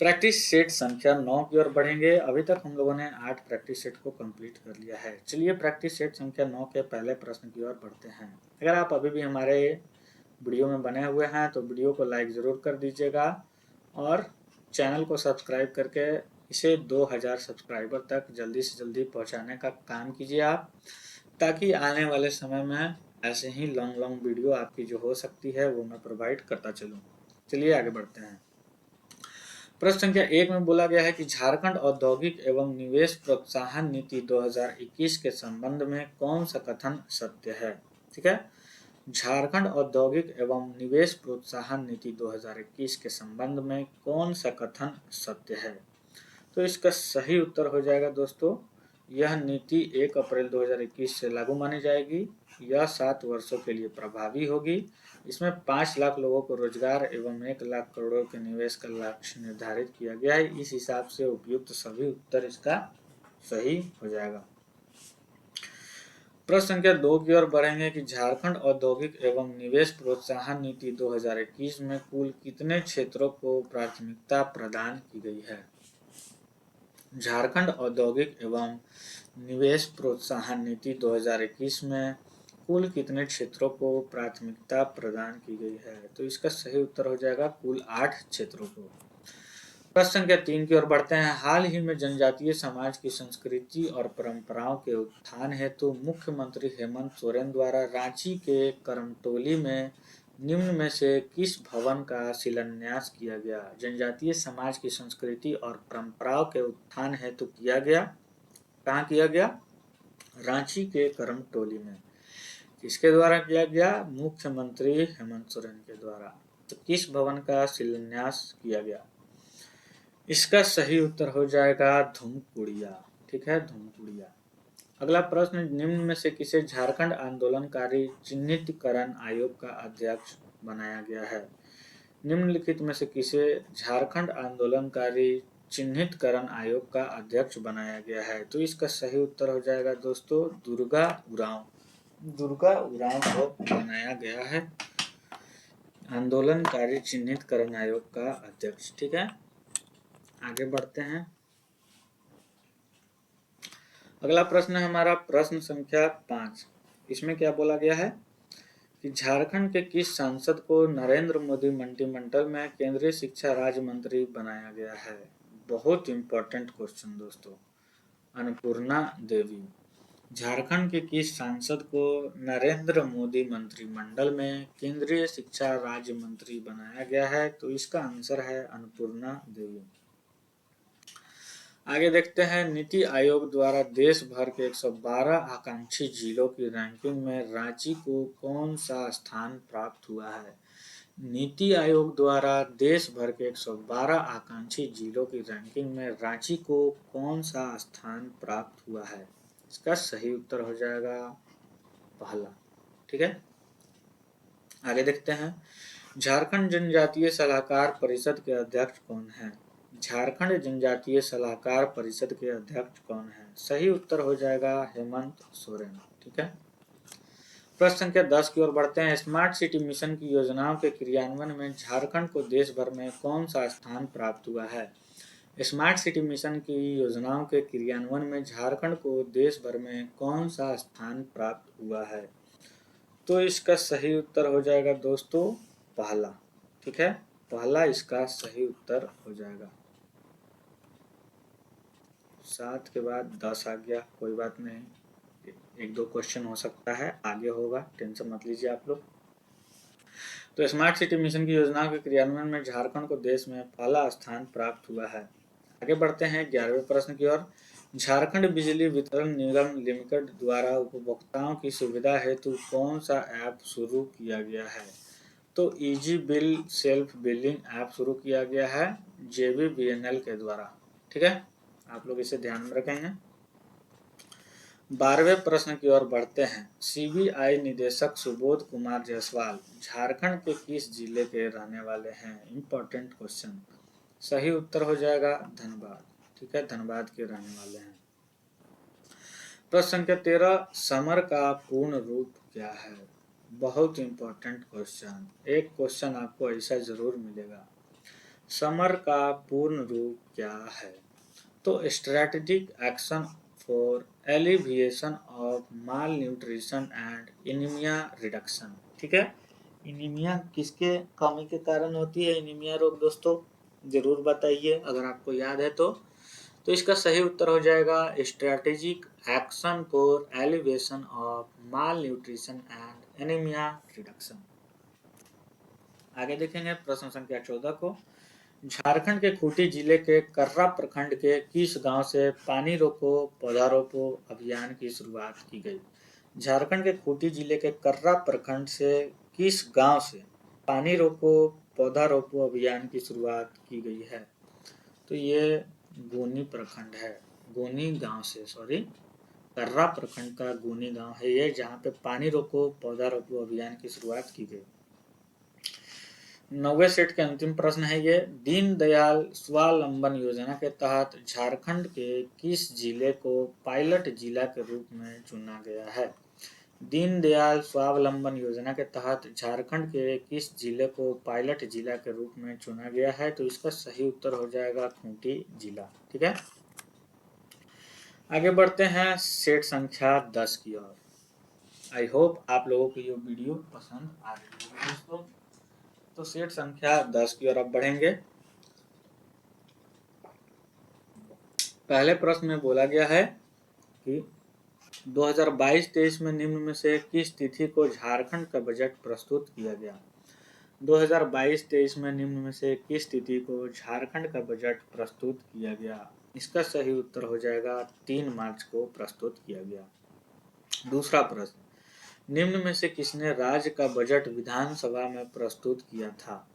Speaker 1: प्रैक्टिस सेट संख्या 9 की ओर बढ़ेंगे। अभी तक हम लोगों ने 8 प्रैक्टिस सेट को कंप्लीट कर लिया है। चलिए प्रैक्टिस सेट संख्या 9 के पहले प्रश्न की ओर बढ़ते हैं। अगर आप अभी भी हमारे वीडियो में बने हुए हैं तो वीडियो को लाइक ज़रूर कर दीजिएगा और चैनल को सब्सक्राइब करके इसे 2000 सब्सक्राइबर तक जल्दी से जल्दी पहुंचाने का काम कीजिए आप, ताकि आने वाले समय में ऐसे ही लॉन्ग वीडियो आपकी जो हो सकती है वो मैं प्रोवाइड करता चलूँ। चलिए आगे बढ़ते हैं। प्रश्न संख्या 1 में बोला गया है कि झारखंड औद्योगिक एवं निवेश प्रोत्साहन नीति 2021 के संबंध में कौन सा कथन सत्य है? ठीक है, झारखंड औद्योगिक एवं निवेश प्रोत्साहन नीति 2021 के संबंध में कौन सा कथन सत्य है? तो इसका सही उत्तर हो जाएगा दोस्तों, यह नीति 1 अप्रैल 2021 से लागू मानी जाएगी। यह 7 वर्षों के लिए प्रभावी होगी। इसमें 5 लाख लोगों को रोजगार एवं 1 लाख करोड़ के निवेश का लक्ष्य निर्धारित किया गया है। इस हिसाब से उपयुक्त सभी उत्तर इसका सही हो जाएगा। प्रश्न संख्या 2 की ओर बढ़ेंगे कि झारखंड औद्योगिक एवं निवेश प्रोत्साहन नीति 2021 में कुल कितने क्षेत्रों को प्राथमिकता प्रदान की गई है? झारखंड औद्योगिक एवं निवेश प्रोत्साहन नीति 2021 में कुल कितने क्षेत्रों को प्राथमिकता प्रदान की गई है? तो इसका सही उत्तर हो जाएगा कुल 8 क्षेत्रों को। प्रश्न संख्या 3 की ओर बढ़ते हैं। हाल ही में जनजातीय समाज की संस्कृति और परंपराओं के उत्थान हेतु मुख्यमंत्री हेमंत सोरेन द्वारा रांची के करमटोली में निम्न में से किस भवन का शिलान्यास किया गया? जनजातीय समाज की संस्कृति और परंपराओं के उत्थान हेतु किया गया। कहाँ किया गया? रांची के करमटोली में। किसके द्वारा किया गया? मुख्यमंत्री हेमंत सोरेन के द्वारा। तो किस भवन का शिलान्यास किया गया? इसका सही उत्तर हो जाएगा धूमकुड़िया। ठीक है, धूमकुड़िया। अगला प्रश्न, निम्न में से किसे झारखंड आंदोलनकारी चिन्हितकरण आयोग का अध्यक्ष बनाया गया है? निम्नलिखित में से किसे झारखंड आंदोलनकारी चिन्हितकरण आयोग का अध्यक्ष बनाया गया है? तो इसका सही उत्तर हो जाएगा दोस्तों दुर्गा उरांव। दुर्गा उरांव को बनाया गया है आंदोलनकारी चिन्हितकरण आयोग का अध्यक्ष। ठीक है, आगे बढ़ते हैं। अगला प्रश्न है हमारा प्रश्न संख्या 5। इसमें क्या बोला गया है कि झारखंड के किस सांसद को नरेंद्र मोदी मंत्रिमंडल में केंद्रीय शिक्षा राज्य मंत्री बनाया गया है? बहुत इंपॉर्टेंट क्वेश्चन दोस्तों। अन्नपूर्णा देवी। झारखंड के किस सांसद को नरेंद्र मोदी मंत्रिमंडल में केंद्रीय शिक्षा राज्य मंत्री बनाया गया है? तो इसका आंसर है अन्नपूर्णा देवी। आगे देखते हैं, नीति आयोग द्वारा देश भर के 112 आकांक्षी जिलों की रैंकिंग में रांची को कौन सा स्थान प्राप्त हुआ है? नीति आयोग द्वारा देश भर के 112 आकांक्षी जिलों की रैंकिंग में रांची को कौन सा स्थान प्राप्त हुआ है? इसका सही उत्तर हो जाएगा पहला। ठीक है, आगे देखते हैं, झारखंड जनजातीय सलाहकार परिषद के अध्यक्ष कौन है? झारखंड जनजातीय सलाहकार परिषद के अध्यक्ष कौन है? सही उत्तर हो जाएगा हेमंत सोरेन। ठीक है, प्रश्न संख्या 10 की ओर बढ़ते हैं। स्मार्ट सिटी मिशन की योजनाओं के क्रियान्वयन में झारखंड को देश भर में कौन सा स्थान प्राप्त हुआ है? स्मार्ट सिटी मिशन की योजनाओं के क्रियान्वयन में झारखंड को देश भर में कौन सा स्थान प्राप्त हुआ है? तो इसका सही उत्तर हो जाएगा दोस्तों पहला। ठीक है, पहला इसका सही उत्तर हो जाएगा। 7 के बाद 10 आ गया, कोई बात नहीं, एक दो क्वेश्चन हो सकता है, आगे होगा, टेंशन मत लीजिए आप लोग। तो स्मार्ट सिटी मिशन की योजनाओं के क्रियान्वयन में झारखंड को देश में पहला स्थान प्राप्त हुआ है। आगे बढ़ते हैं 11वें प्रश्न की ओर। झारखंड बिजली वितरण निगम लिमिटेड द्वारा उपभोक्ताओं की सुविधा हेतु कौन सा ऐप शुरू किया गया है? तो easy bill self billing app शुरू किया गया है JBVNL के द्वारा। ठीक है, आप लोग इसे ध्यान में रखेंगे। 12वें प्रश्न की ओर बढ़ते हैं। CBI निदेशक सुबोध कुमार जायसवाल झारखंड के किस जिले के रहने वाले हैं? Important question. सही उत्तर हो जाएगा धनबाद। ठीक है, धनबाद के रहने वाले हैं। प्रश्न संख्या 13, समर का पूर्ण रूप क्या है? बहुत इंपॉर्टेंट क्वेश्चन, एक क्वेश्चन आपको ऐसा जरूर मिलेगा। समर का पूर्ण रूप क्या है? तो strategic action for alleviation of mall nutrition and anaemia reduction. ठीक है, एनीमिया किसके कमी के कारण होती है एनीमिया रोग दोस्तों? जरूर बताइए अगर आपको याद है तो इसका सही उत्तर हो जाएगा strategic action for elevation of mall nutrition and anaemia reduction. आगे देखेंगे प्रश्न संख्या 14 को। झारखंड के खूंटी जिले के कर्रा प्रखंड के किस गांव से पानी रोको पौधा रोपो अभियान की शुरुआत की गई? झारखंड के खूंटी जिले के कर्रा प्रखंड से किस गांव से पानी रोको पौधा रोपो अभियान की शुरुआत की गई है? तो ये गोनी प्रखंड है, गोनी गांव से, सॉरी, कर्रा प्रखंड का गोनी गांव है ये, जहाँ पे पानी रोको पौधा रोपो अभियान की शुरुआत की गई। 9वें सेट के अंतिम प्रश्न है ये। दीनदयाल स्वावलंबन योजना के तहत झारखंड के किस जिले को पायलट जिला के रूप में चुना गया है? दीनदयाल स्वावलंबन योजना के तहत झारखंड के किस जिले को पायलट जिला के रूप में चुना गया है? तो इसका सही उत्तर हो जाएगा खूंटी जिला। ठीक है, आगे बढ़ते हैं सेट संख्या 10 की ओर। आई होप आप लोगों को ये वीडियो पसंद आ रही होगी दोस्तों। तो सेट संख्या 10 की ओर अब बढ़ेंगे। पहले प्रश्न में बोला गया है कि 2022-23 में निम्न में से किस तिथि को झारखंड का बजट प्रस्तुत किया गया। 2022-23 में निम्न में से किस तिथि को झारखंड का बजट प्रस्तुत किया गया। इसका सही उत्तर हो जाएगा 3 मार्च को प्रस्तुत किया गया। दूसरा प्रश्न, निम्न में से किसने राज्य का बजट विधानसभा में प्रस्तुत किया था।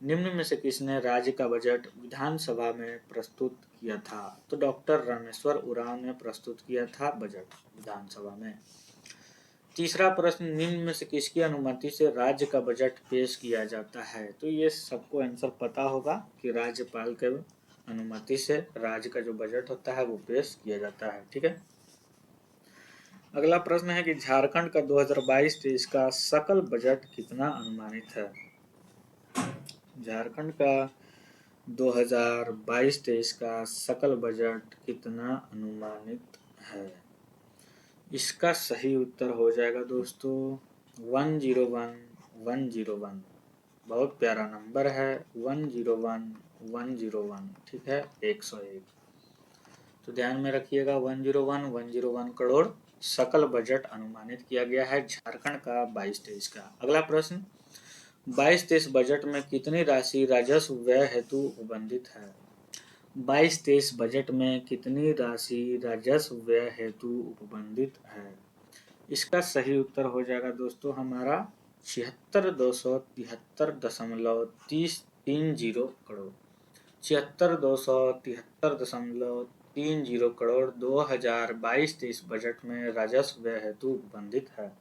Speaker 1: निम्न में से किसने राज्य का बजट विधानसभा में प्रस्तुत किया था। तो डॉक्टर रामेश्वर उरांव ने प्रस्तुत किया था बजट विधानसभा में। तीसरा प्रश्न, निम्न में से किसकी अनुमति से राज्य का बजट पेश किया जाता है। तो ये सबको आंसर पता होगा कि राज्यपाल के अनुमति से राज्य का जो बजट होता है वो पेश किया जाता है। ठीक है। अगला प्रश्न है कि झारखंड का 2022-23 का सकल बजट कितना अनुमानित है। झारखंड का 2022-23 का सकल बजट कितना अनुमानित है। इसका सही उत्तर हो जाएगा दोस्तों 101,101। बहुत प्यारा नंबर है 101,101। ठीक है, 101। तो ध्यान में रखिएगा 101,101 करोड़ सकल बजट अनुमानित किया गया है झारखंड का 22-23 का। अगला प्रश्न, 22-23 बजट में कितनी राशि राजस्व व्यय हेतु उपबंधित है। 22-23 बजट में कितनी राशि राजस्व व्यय हेतु उपबंधित है। इसका सही उत्तर हो जाएगा दोस्तों हमारा 76,273.30 करोड़। 76,273.30 करोड़ 2022-23 बजट में राजस्व व्यय हेतु उपबंधित है।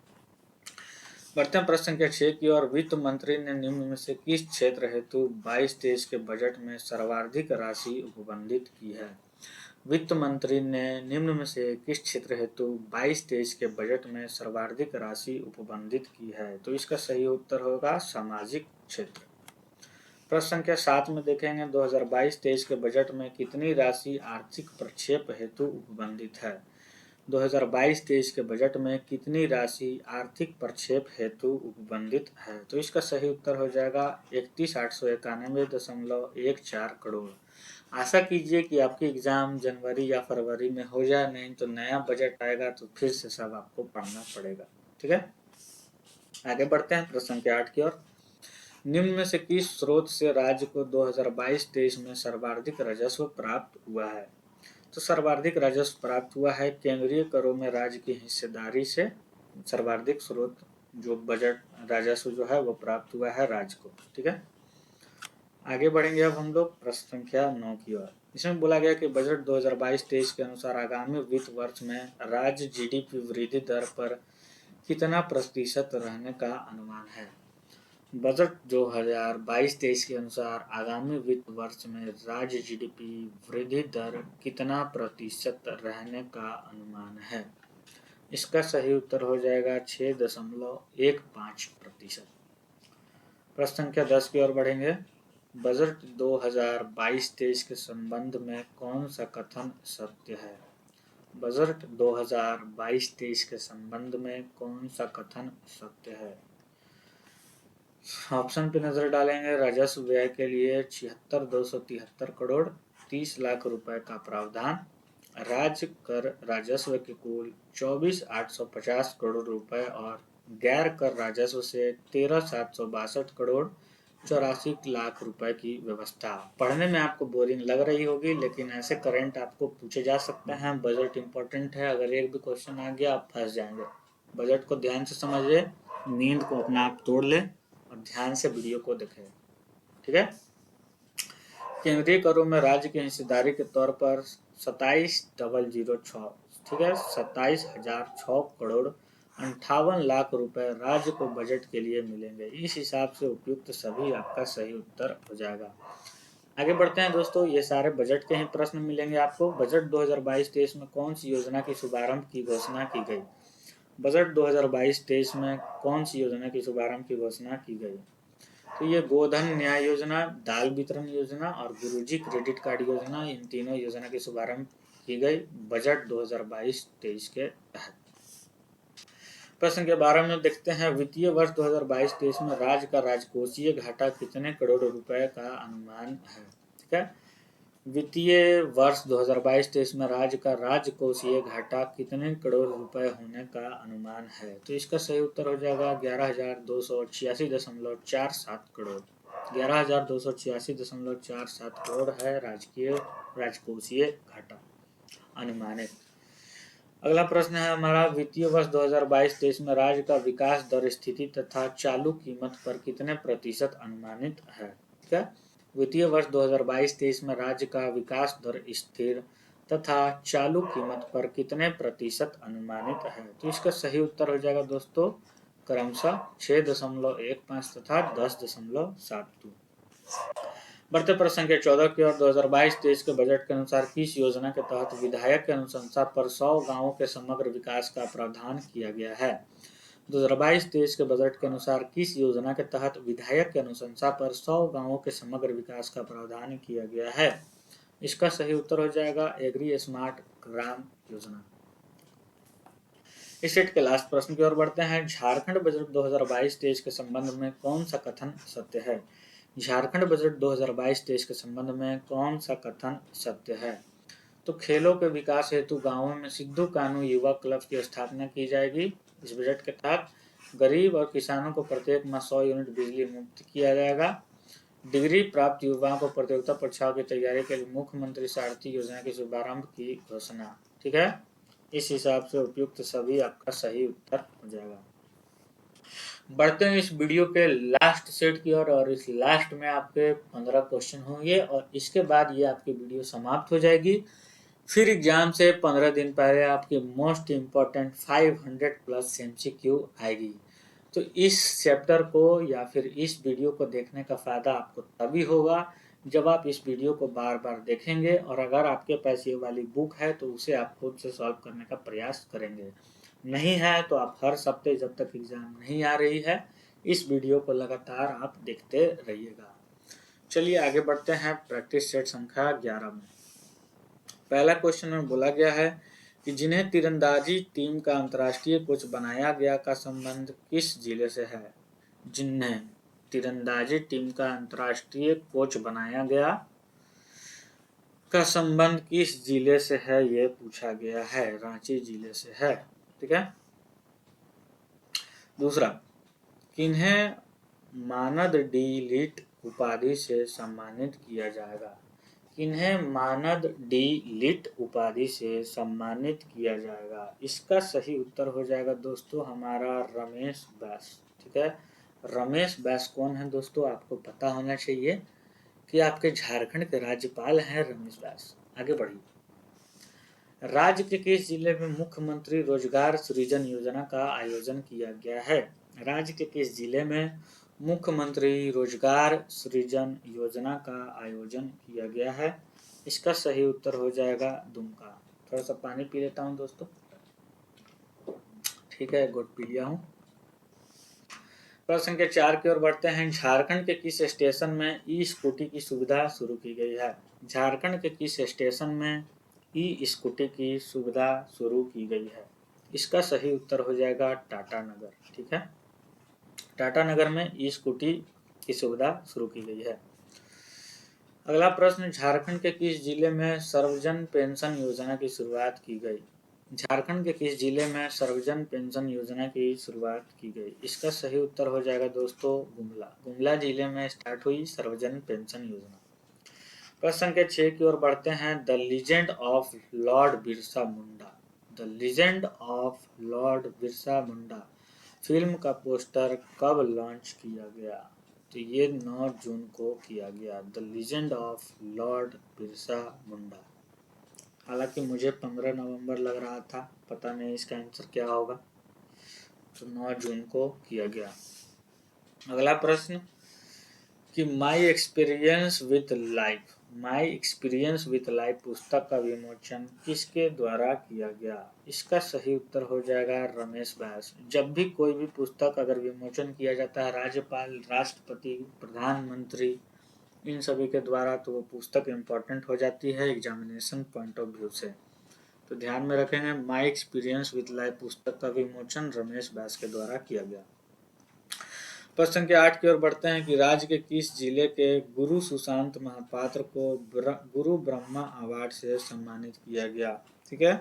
Speaker 1: बढ़ते हैं प्रश्न संख्या 6 की ओर। वित्त मंत्री ने निम्न में से किस क्षेत्र हेतु 22-23 के बजट में सर्वाधिक राशि उपबंधित की है। वित्त मंत्री ने निम्न में से किस क्षेत्र हेतु 22-23 के बजट में सर्वाधिक राशि उपबंधित की है। तो इसका सही उत्तर होगा सामाजिक क्षेत्र। प्रश्न संख्या 7 में देखेंगे 2022-23 के बजट में कितनी राशि आर्थिक प्रक्षेप हेतु उपबंधित है। 2022-23 के बजट में कितनी राशि आर्थिक प्रक्षेप हेतु उपबंधित है। तो इसका सही उत्तर हो जाएगा 31,891.14 करोड़। आशा कीजिए कि आपकी एग्जाम जनवरी या फरवरी में हो जाए, नहीं तो नया बजट आएगा तो फिर से सब आपको पढ़ना पड़ेगा। ठीक है, आगे बढ़ते हैं प्रश्न संख्या 8 की ओर। निम्न में से किस स्रोत से राज्य को 2022-23 में सर्वाधिक राजस्व प्राप्त हुआ है। तो सर्वाधिक राजस्व प्राप्त हुआ है केंद्रीय करों में राज्य की हिस्सेदारी से। सर्वाधिक स्रोत जो बजट राजस्व जो है वो प्राप्त हुआ है राज्य को। ठीक है, आगे बढ़ेंगे अब हम लोग प्रश्न संख्या 9 की ओर। इसमें बोला गया कि बजट 2022-23 के अनुसार आगामी वित्त वर्ष में राज्य जीडीपी वृद्धि दर पर कितना प्रतिशत रहने का अनुमान है। बजट 2022-23 के अनुसार आगामी वित्त वर्ष में राज्य जीडीपी वृद्धि दर कितना प्रतिशत रहने का अनुमान है। इसका सही उत्तर हो जाएगा 6.15%। प्रश्न संख्या 10 की ओर बढ़ेंगे। बजट 2022-23 के संबंध में कौन सा कथन सत्य है। बजट 2022-23 के संबंध में कौन सा कथन सत्य है। ऑप्शन पे नजर डालेंगे। राजस्व व्यय के लिए 76,273 करोड़ 30 लाख रुपए का प्रावधान। राज्य कर राजस्व के कुल 24,850 करोड़ रुपए और गैर कर राजस्व से 13,762 करोड़ 84 लाख रुपए की व्यवस्था। पढ़ने में आपको बोरिंग लग रही होगी, लेकिन ऐसे करंट आपको पूछे जा सकते हैं। बजट इंपॉर्टेंट है, अगर एक भी क्वेश्चन आ गया आप फंस जाएंगे। बजट को ध्यान से समझिए, नींद को अपना आप तोड़ ले और ध्यान से वीडियो को देखें। ठीक है, केंद्रीय करों में राज्य की हिस्सेदारी के तौर पर 27,006, ठीक है, 27,006 करोड़ 58 लाख रुपए राज्य को बजट के लिए मिलेंगे। इस हिसाब से उपयुक्त सभी आपका सही उत्तर हो जाएगा। आगे बढ़ते हैं दोस्तों, ये सारे बजट के ही प्रश्न मिलेंगे आपको। बजट 2022-23 में कौन सी योजना की शुभारंभ की घोषणा की गई। बजट 2022-23 में कौन सी योजना की शुभारंभ की घोषणा की गई। तो ये गोधन न्याय योजना, दाल वितरण योजना और गुरुजी क्रेडिट कार्ड योजना, इन तीनों योजना की शुभारंभ की गई बजट 2022-23 के तहत। प्रश्न के 12 में देखते हैं, वित्तीय वर्ष 2022-23 में राज्य का राजकोषीय घाटा कितने करोड़ रुपए का अनुमान है। ठीक है, वित्तीय वर्ष 2022-23 में राज्य का राजकोषीय घाटा कितने करोड़ रुपए होने का अनुमान है। तो इसका सही उत्तर हो जाएगा 11,286.47 करोड़। 11,286.47 करोड़ है राजकोषीय घाटा अनुमानित। अगला प्रश्न है हमारा, वित्तीय वर्ष 2022-23 में राज्य का विकास दर स्थिति तथा चालू कीमत पर कितने प्रतिशत अनुमानित है। ठीक है, वित्तीय वर्ष 2022-23 में राज्य का विकास दर स्थिर तथा चालू कीमत पर कितने प्रतिशत अनुमानित है। तो इसका सही उत्तर हो जाएगा दोस्तों क्रमशः 6.15 तथा 10.72। बढ़ते प्रश्न के 14 की ओर, 2022-23 के बजट के अनुसार किस योजना के तहत विधायक के अनुशंसा पर 100 गांवों के समग्र विकास का प्रावधान किया गया है। 2022-23 के बजट के अनुसार किस योजना के तहत विधायक के अनुशंसा पर 100 गांवों के समग्र विकास का प्रावधान किया गया है। इसका सही उत्तर हो जाएगा एग्री स्मार्ट ग्राम योजना। इस सेट के लास्ट प्रश्न की ओर बढ़ते हैं, झारखंड बजट 2022-23 के संबंध में कौन सा कथन सत्य है। झारखंड बजट 2022-23 के संबंध में कौन सा कथन सत्य है। तो खेलों के विकास हेतु गांवों में सिद्धू कान्हू युवा क्लब की स्थापना की जाएगी। इस बजट के तहत गरीब और किसानों को प्रत्येक माह 100 यूनिट बिजली मुक्त किया जाएगा। डिग्री प्राप्त युवाओं को प्रतियोगिता परीक्षाओं की तैयारी के लिए मुख्यमंत्री सारथी योजना के शुभारंभ की घोषणा। ठीक है, इस हिसाब से उपयुक्त सभी आपका सही उत्तर हो जाएगा। बढ़ते हैं इस वीडियो के लास्ट सेट की ओर, और इस लास्ट में आपके 15 क्वेश्चन होंगे और इसके बाद ये आपकी वीडियो समाप्त हो जाएगी। फिर एग्जाम से 15 दिन पहले आपकी मोस्ट इम्पोर्टेंट 500+ MCQ आएगी। तो इस चैप्टर को या फिर इस वीडियो को देखने का फायदा आपको तभी होगा जब आप इस वीडियो को बार बार देखेंगे, और अगर आपके पास ये वाली बुक है तो उसे आप खुद से सॉल्व करने का प्रयास करेंगे। नहीं है तो आप हर हफ्ते जब तक एग्जाम नहीं आ रही है इस वीडियो को लगातार आप देखते रहिएगा। चलिए आगे बढ़ते हैं प्रैक्टिस सेट संख्या 11 में। पहला क्वेश्चन में बोला गया है कि जिन्हें तीरंदाजी टीम का अंतर्राष्ट्रीय कोच बनाया गया का संबंध किस जिले से है। जिन्हें तीरंदाजी टीम का अंतर्राष्ट्रीय कोच बनाया गया का संबंध किस जिले से है, ये पूछा गया है। रांची जिले से है। ठीक है, दूसरा, किन्हें मानद डी लिट उपाधि से सम्मानित किया जाएगा। किन्हें मानद डी लिट उपाधि से सम्मानित किया जाएगा। इसका सही उत्तर हो जाएगा दोस्तों हमारा रमेश बैस। ठीक है, रमेश बैस कौन है दोस्तों, आपको पता होना चाहिए कि आपके झारखंड के राज्यपाल हैं रमेश बैस। आगे बढ़िए, राज्य के किस जिले में मुख्यमंत्री रोजगार सृजन योजना का आयोजन किया गया है। राज्य के किस जिले में मुख्यमंत्री रोजगार सृजन योजना का आयोजन किया गया है। इसका सही उत्तर हो जाएगा दुमका। थोड़ा सा पानी पी लेता हूँ दोस्तों। ठीक है, गुड पी लिया हूँ। प्रश्न के 4 की ओर बढ़ते हैं, झारखंड के किस स्टेशन में ई स्कूटी की सुविधा शुरू की गई है। झारखंड के किस स्टेशन में ई स्कूटी की सुविधा शुरू की गई है। इसका सही उत्तर हो जाएगा टाटा नगर। ठीक है, टाटा नगर में ई स्कूटी की सुविधा शुरू की गई है। अगला प्रश्न, झारखंड के किस जिले में सर्वजन पेंशन योजना की शुरुआत की गई। झारखंड के किस जिले में सर्वजन पेंशन योजना की शुरुआत की गई। इसका सही उत्तर हो जाएगा दोस्तों गुमला। गुमला जिले में स्टार्ट हुई सर्वजन पेंशन योजना। प्रश्न के 6 की ओर बढ़ते हैं, the legend of lord Birsa Munda. The legend of lord Birsa Munda film का पोस्टर कब लॉन्च किया गया। तो ये 9 जून को किया गया। The legend of lord Birsa Munda. हालांकि मुझे 15 नवंबर लग रहा था, पता नहीं इसका आंसर क्या होगा। तो 9 जून को किया गया। अगला प्रश्न कि माई एक्सपीरियंस विथ लाइफ पुस्तक का विमोचन किसके द्वारा किया गया। इसका सही उत्तर हो जाएगा रमेश बैस। जब भी कोई भी पुस्तक अगर विमोचन किया जाता है राज्यपाल, राष्ट्रपति, प्रधानमंत्री, इन सभी के द्वारा, तो वो पुस्तक इम्पोर्टेंट हो जाती है एग्जामिनेशन पॉइंट ऑफ व्यू से। तो ध्यान में रखेंगे। माई एक्सपीरियंस विथ लाइफ पुस्तक का विमोचन रमेश व्यास के द्वारा किया गया। प्रश्न संख्या 8 की ओर बढ़ते हैं कि राज्य के किस जिले के गुरु सुशांत महापात्र को गुरु ब्रह्मा अवार्ड से सम्मानित किया गया। ठीक है,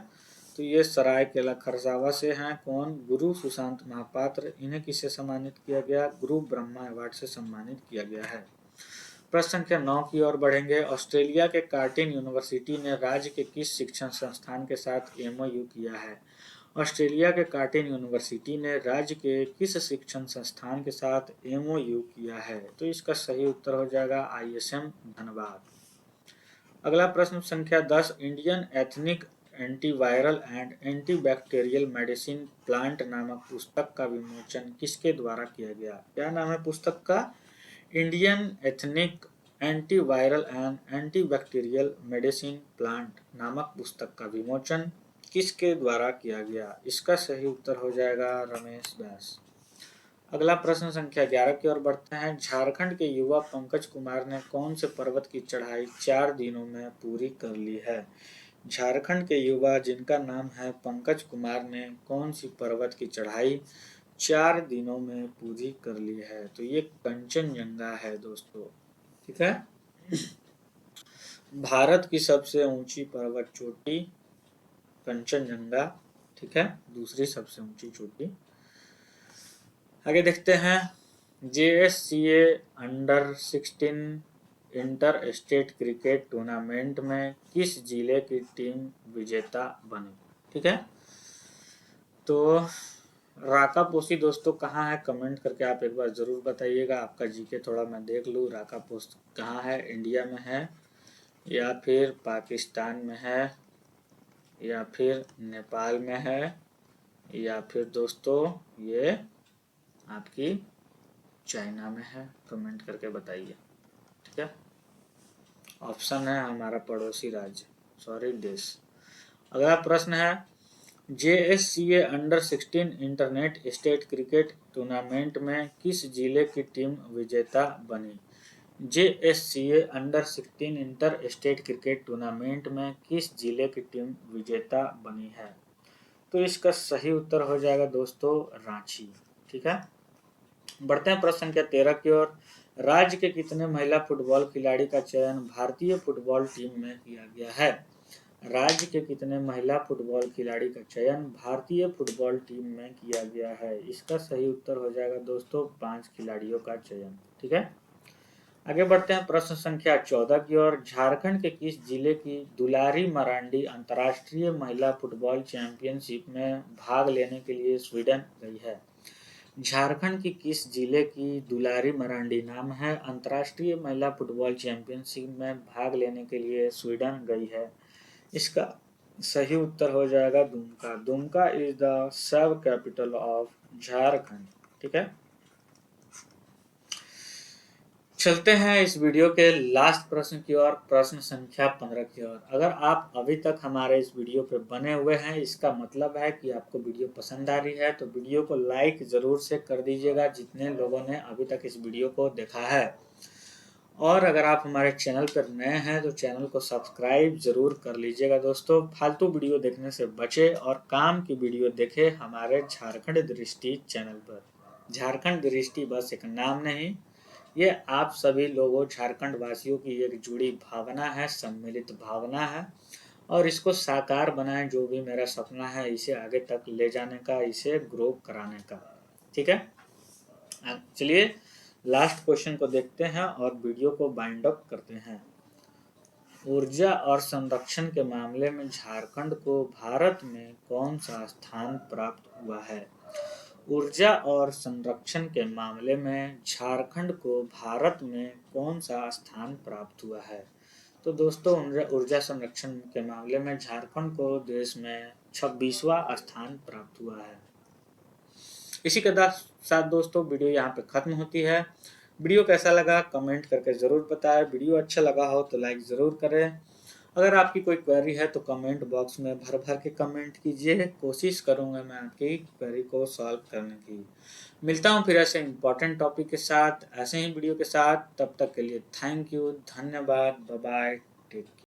Speaker 1: तो ये सरायकेला खरसावां से हैं। कौन? गुरु सुशांत महापात्र। इन्हें किससे सम्मानित किया गया? गुरु ब्रह्मा अवार्ड से सम्मानित किया गया है। प्रश्न संख्या 9 की ओर बढ़ेंगे। ऑस्ट्रेलिया के कार्टिन यूनिवर्सिटी ने राज्य के किस शिक्षण संस्थान के साथ एमओयू किया है? ऑस्ट्रेलिया के कार्टिन यूनिवर्सिटी ने राज्य के किस शिक्षण संस्थान के साथ एमओयू किया है? तो इसका सही उत्तर हो जाएगा आईएसएम धनबाद। अगला प्रश्न संख्या 10। Indian ethnic antiviral and antibacterial medicine plant नामक पुस्तक का विमोचन किसके द्वारा किया गया? क्या नाम है पुस्तक का? Indian ethnic antiviral and antibacterial medicine plant नामक पुस्तक का विमोचन किसके द्वारा किया गया? इसका सही उत्तर हो जाएगा रमेश व्यास। अगला प्रश्न संख्या 11 की ओर बढ़ते हैं। झारखंड के युवा पंकज कुमार ने कौन से पर्वत की चढ़ाई 4 दिनों में पूरी कर ली है? झारखंड के युवा जिनका नाम है पंकज कुमार ने कौन सी पर्वत की चढ़ाई 4 दिनों में पूरी कर ली है? तो ये कंचनजंगा है दोस्तों। ठीक है, भारत की सबसे ऊंची पर्वत चोटी कंचनजंगा। ठीक है, दूसरी सबसे ऊंची चोटी। आगे देखते हैं। JSCA under 16 inter state cricket tournament में किस जिले की टीम विजेता बनी? ठीक है, तो राकापोसी दोस्तों कहाँ है? कमेंट करके आप एक बार जरूर बताइएगा। आपका जीके थोड़ा मैं देख लूँ। राकापोस कहाँ है? इंडिया में है या फिर पाकिस्तान में है या फिर नेपाल में है या फिर दोस्तों ये आपकी चाइना में है? कमेंट करके बताइए। ठीक है, ऑप्शन है हमारा पड़ोसी राज्य, सॉरी देश। अगला प्रश्न है। JSCA under 16 internet state cricket tournament में किस जिले की टीम विजेता बनी? JSCA under 16 inter state cricket tournament में किस जिले की टीम विजेता बनी है? तो इसका सही उत्तर हो जाएगा दोस्तों रांची। ठीक है, बढ़ते हैं प्रश्न संख्या 13 की ओर। राज्य के कितने महिला फुटबॉल खिलाड़ी का चयन भारतीय फुटबॉल टीम में किया गया है? राज्य के कितने महिला फुटबॉल खिलाड़ी का चयन भारतीय फुटबॉल टीम में किया गया है? इसका सही उत्तर हो जाएगा दोस्तों 5 खिलाड़ियों का चयन। ठीक है, आगे बढ़ते हैं प्रश्न संख्या 14 की ओर। झारखंड के किस जिले की दुलारी मरांडी अंतर्राष्ट्रीय महिला फुटबॉल चैंपियनशिप में भाग लेने के लिए स्वीडन गई है? झारखंड की किस जिले की दुलारी मरांडी नाम है अंतर्राष्ट्रीय महिला फुटबॉल चैंपियनशिप में भाग लेने के लिए स्वीडन गई है? इसका सही उत्तर हो जाएगा Dumka. Dumka is the sub capital of Jharkhand. ठीक है, चलते हैं इस वीडियो के लास्ट प्रश्न की ओर, प्रश्न संख्या 15 की ओर। अगर आप अभी तक हमारे इस वीडियो पे बने हुए हैं, इसका मतलब है कि आपको वीडियो पसंद आ रही है। तो वीडियो को लाइक जरूर से कर दीजिएगा जितने लोगों ने अभी तक इस वीडियो को देखा है। और अगर आप हमारे चैनल पर नए हैं तो चैनल को सब्सक्राइब जरूर कर लीजिएगा दोस्तों। फालतू वीडियो देखने से बचे और काम की वीडियो देखे हमारे झारखंड दृष्टि चैनल पर। झारखंड दृष्टि बस एक नाम नहीं, ये आप सभी लोगों झारखंड वासियों की एक जुड़ी भावना है, सम्मिलित भावना है। और इसको साकार बनाएं, जो भी मेरा सपना है इसे आगे तक ले जाने का, इसे ग्रो कराने का। ठीक है, चलिए लास्ट क्वेश्चन को देखते हैं और वीडियो को बाइंड अप करते हैं। ऊर्जा और संरक्षण के मामले में झारखंड को भारत में कौन सा स्थान प्राप्त हुआ है? ऊर्जा और संरक्षण के मामले में झारखंड को भारत में कौन सा स्थान प्राप्त हुआ है? तो दोस्तों ऊर्जा संरक्षण के मामले में झारखंड को देश में 26वां स्थान प्राप्त हुआ है। इसी के साथ दोस्तों वीडियो यहाँ पे खत्म होती है। वीडियो कैसा लगा कमेंट करके ज़रूर बताएं। वीडियो अच्छा लगा हो तो लाइक ज़रूर करें। अगर आपकी कोई क्वेरी है तो कमेंट बॉक्स में भर भर के कमेंट कीजिए। कोशिश करूंगा मैं आपकी क्वेरी को सॉल्व करने की। मिलता हूं फिर ऐसे इंपॉर्टेंट टॉपिक के साथ, ऐसे ही वीडियो के साथ। तब तक के लिए थैंक यू, धन्यवाद, बाय बाय, टेक केयर।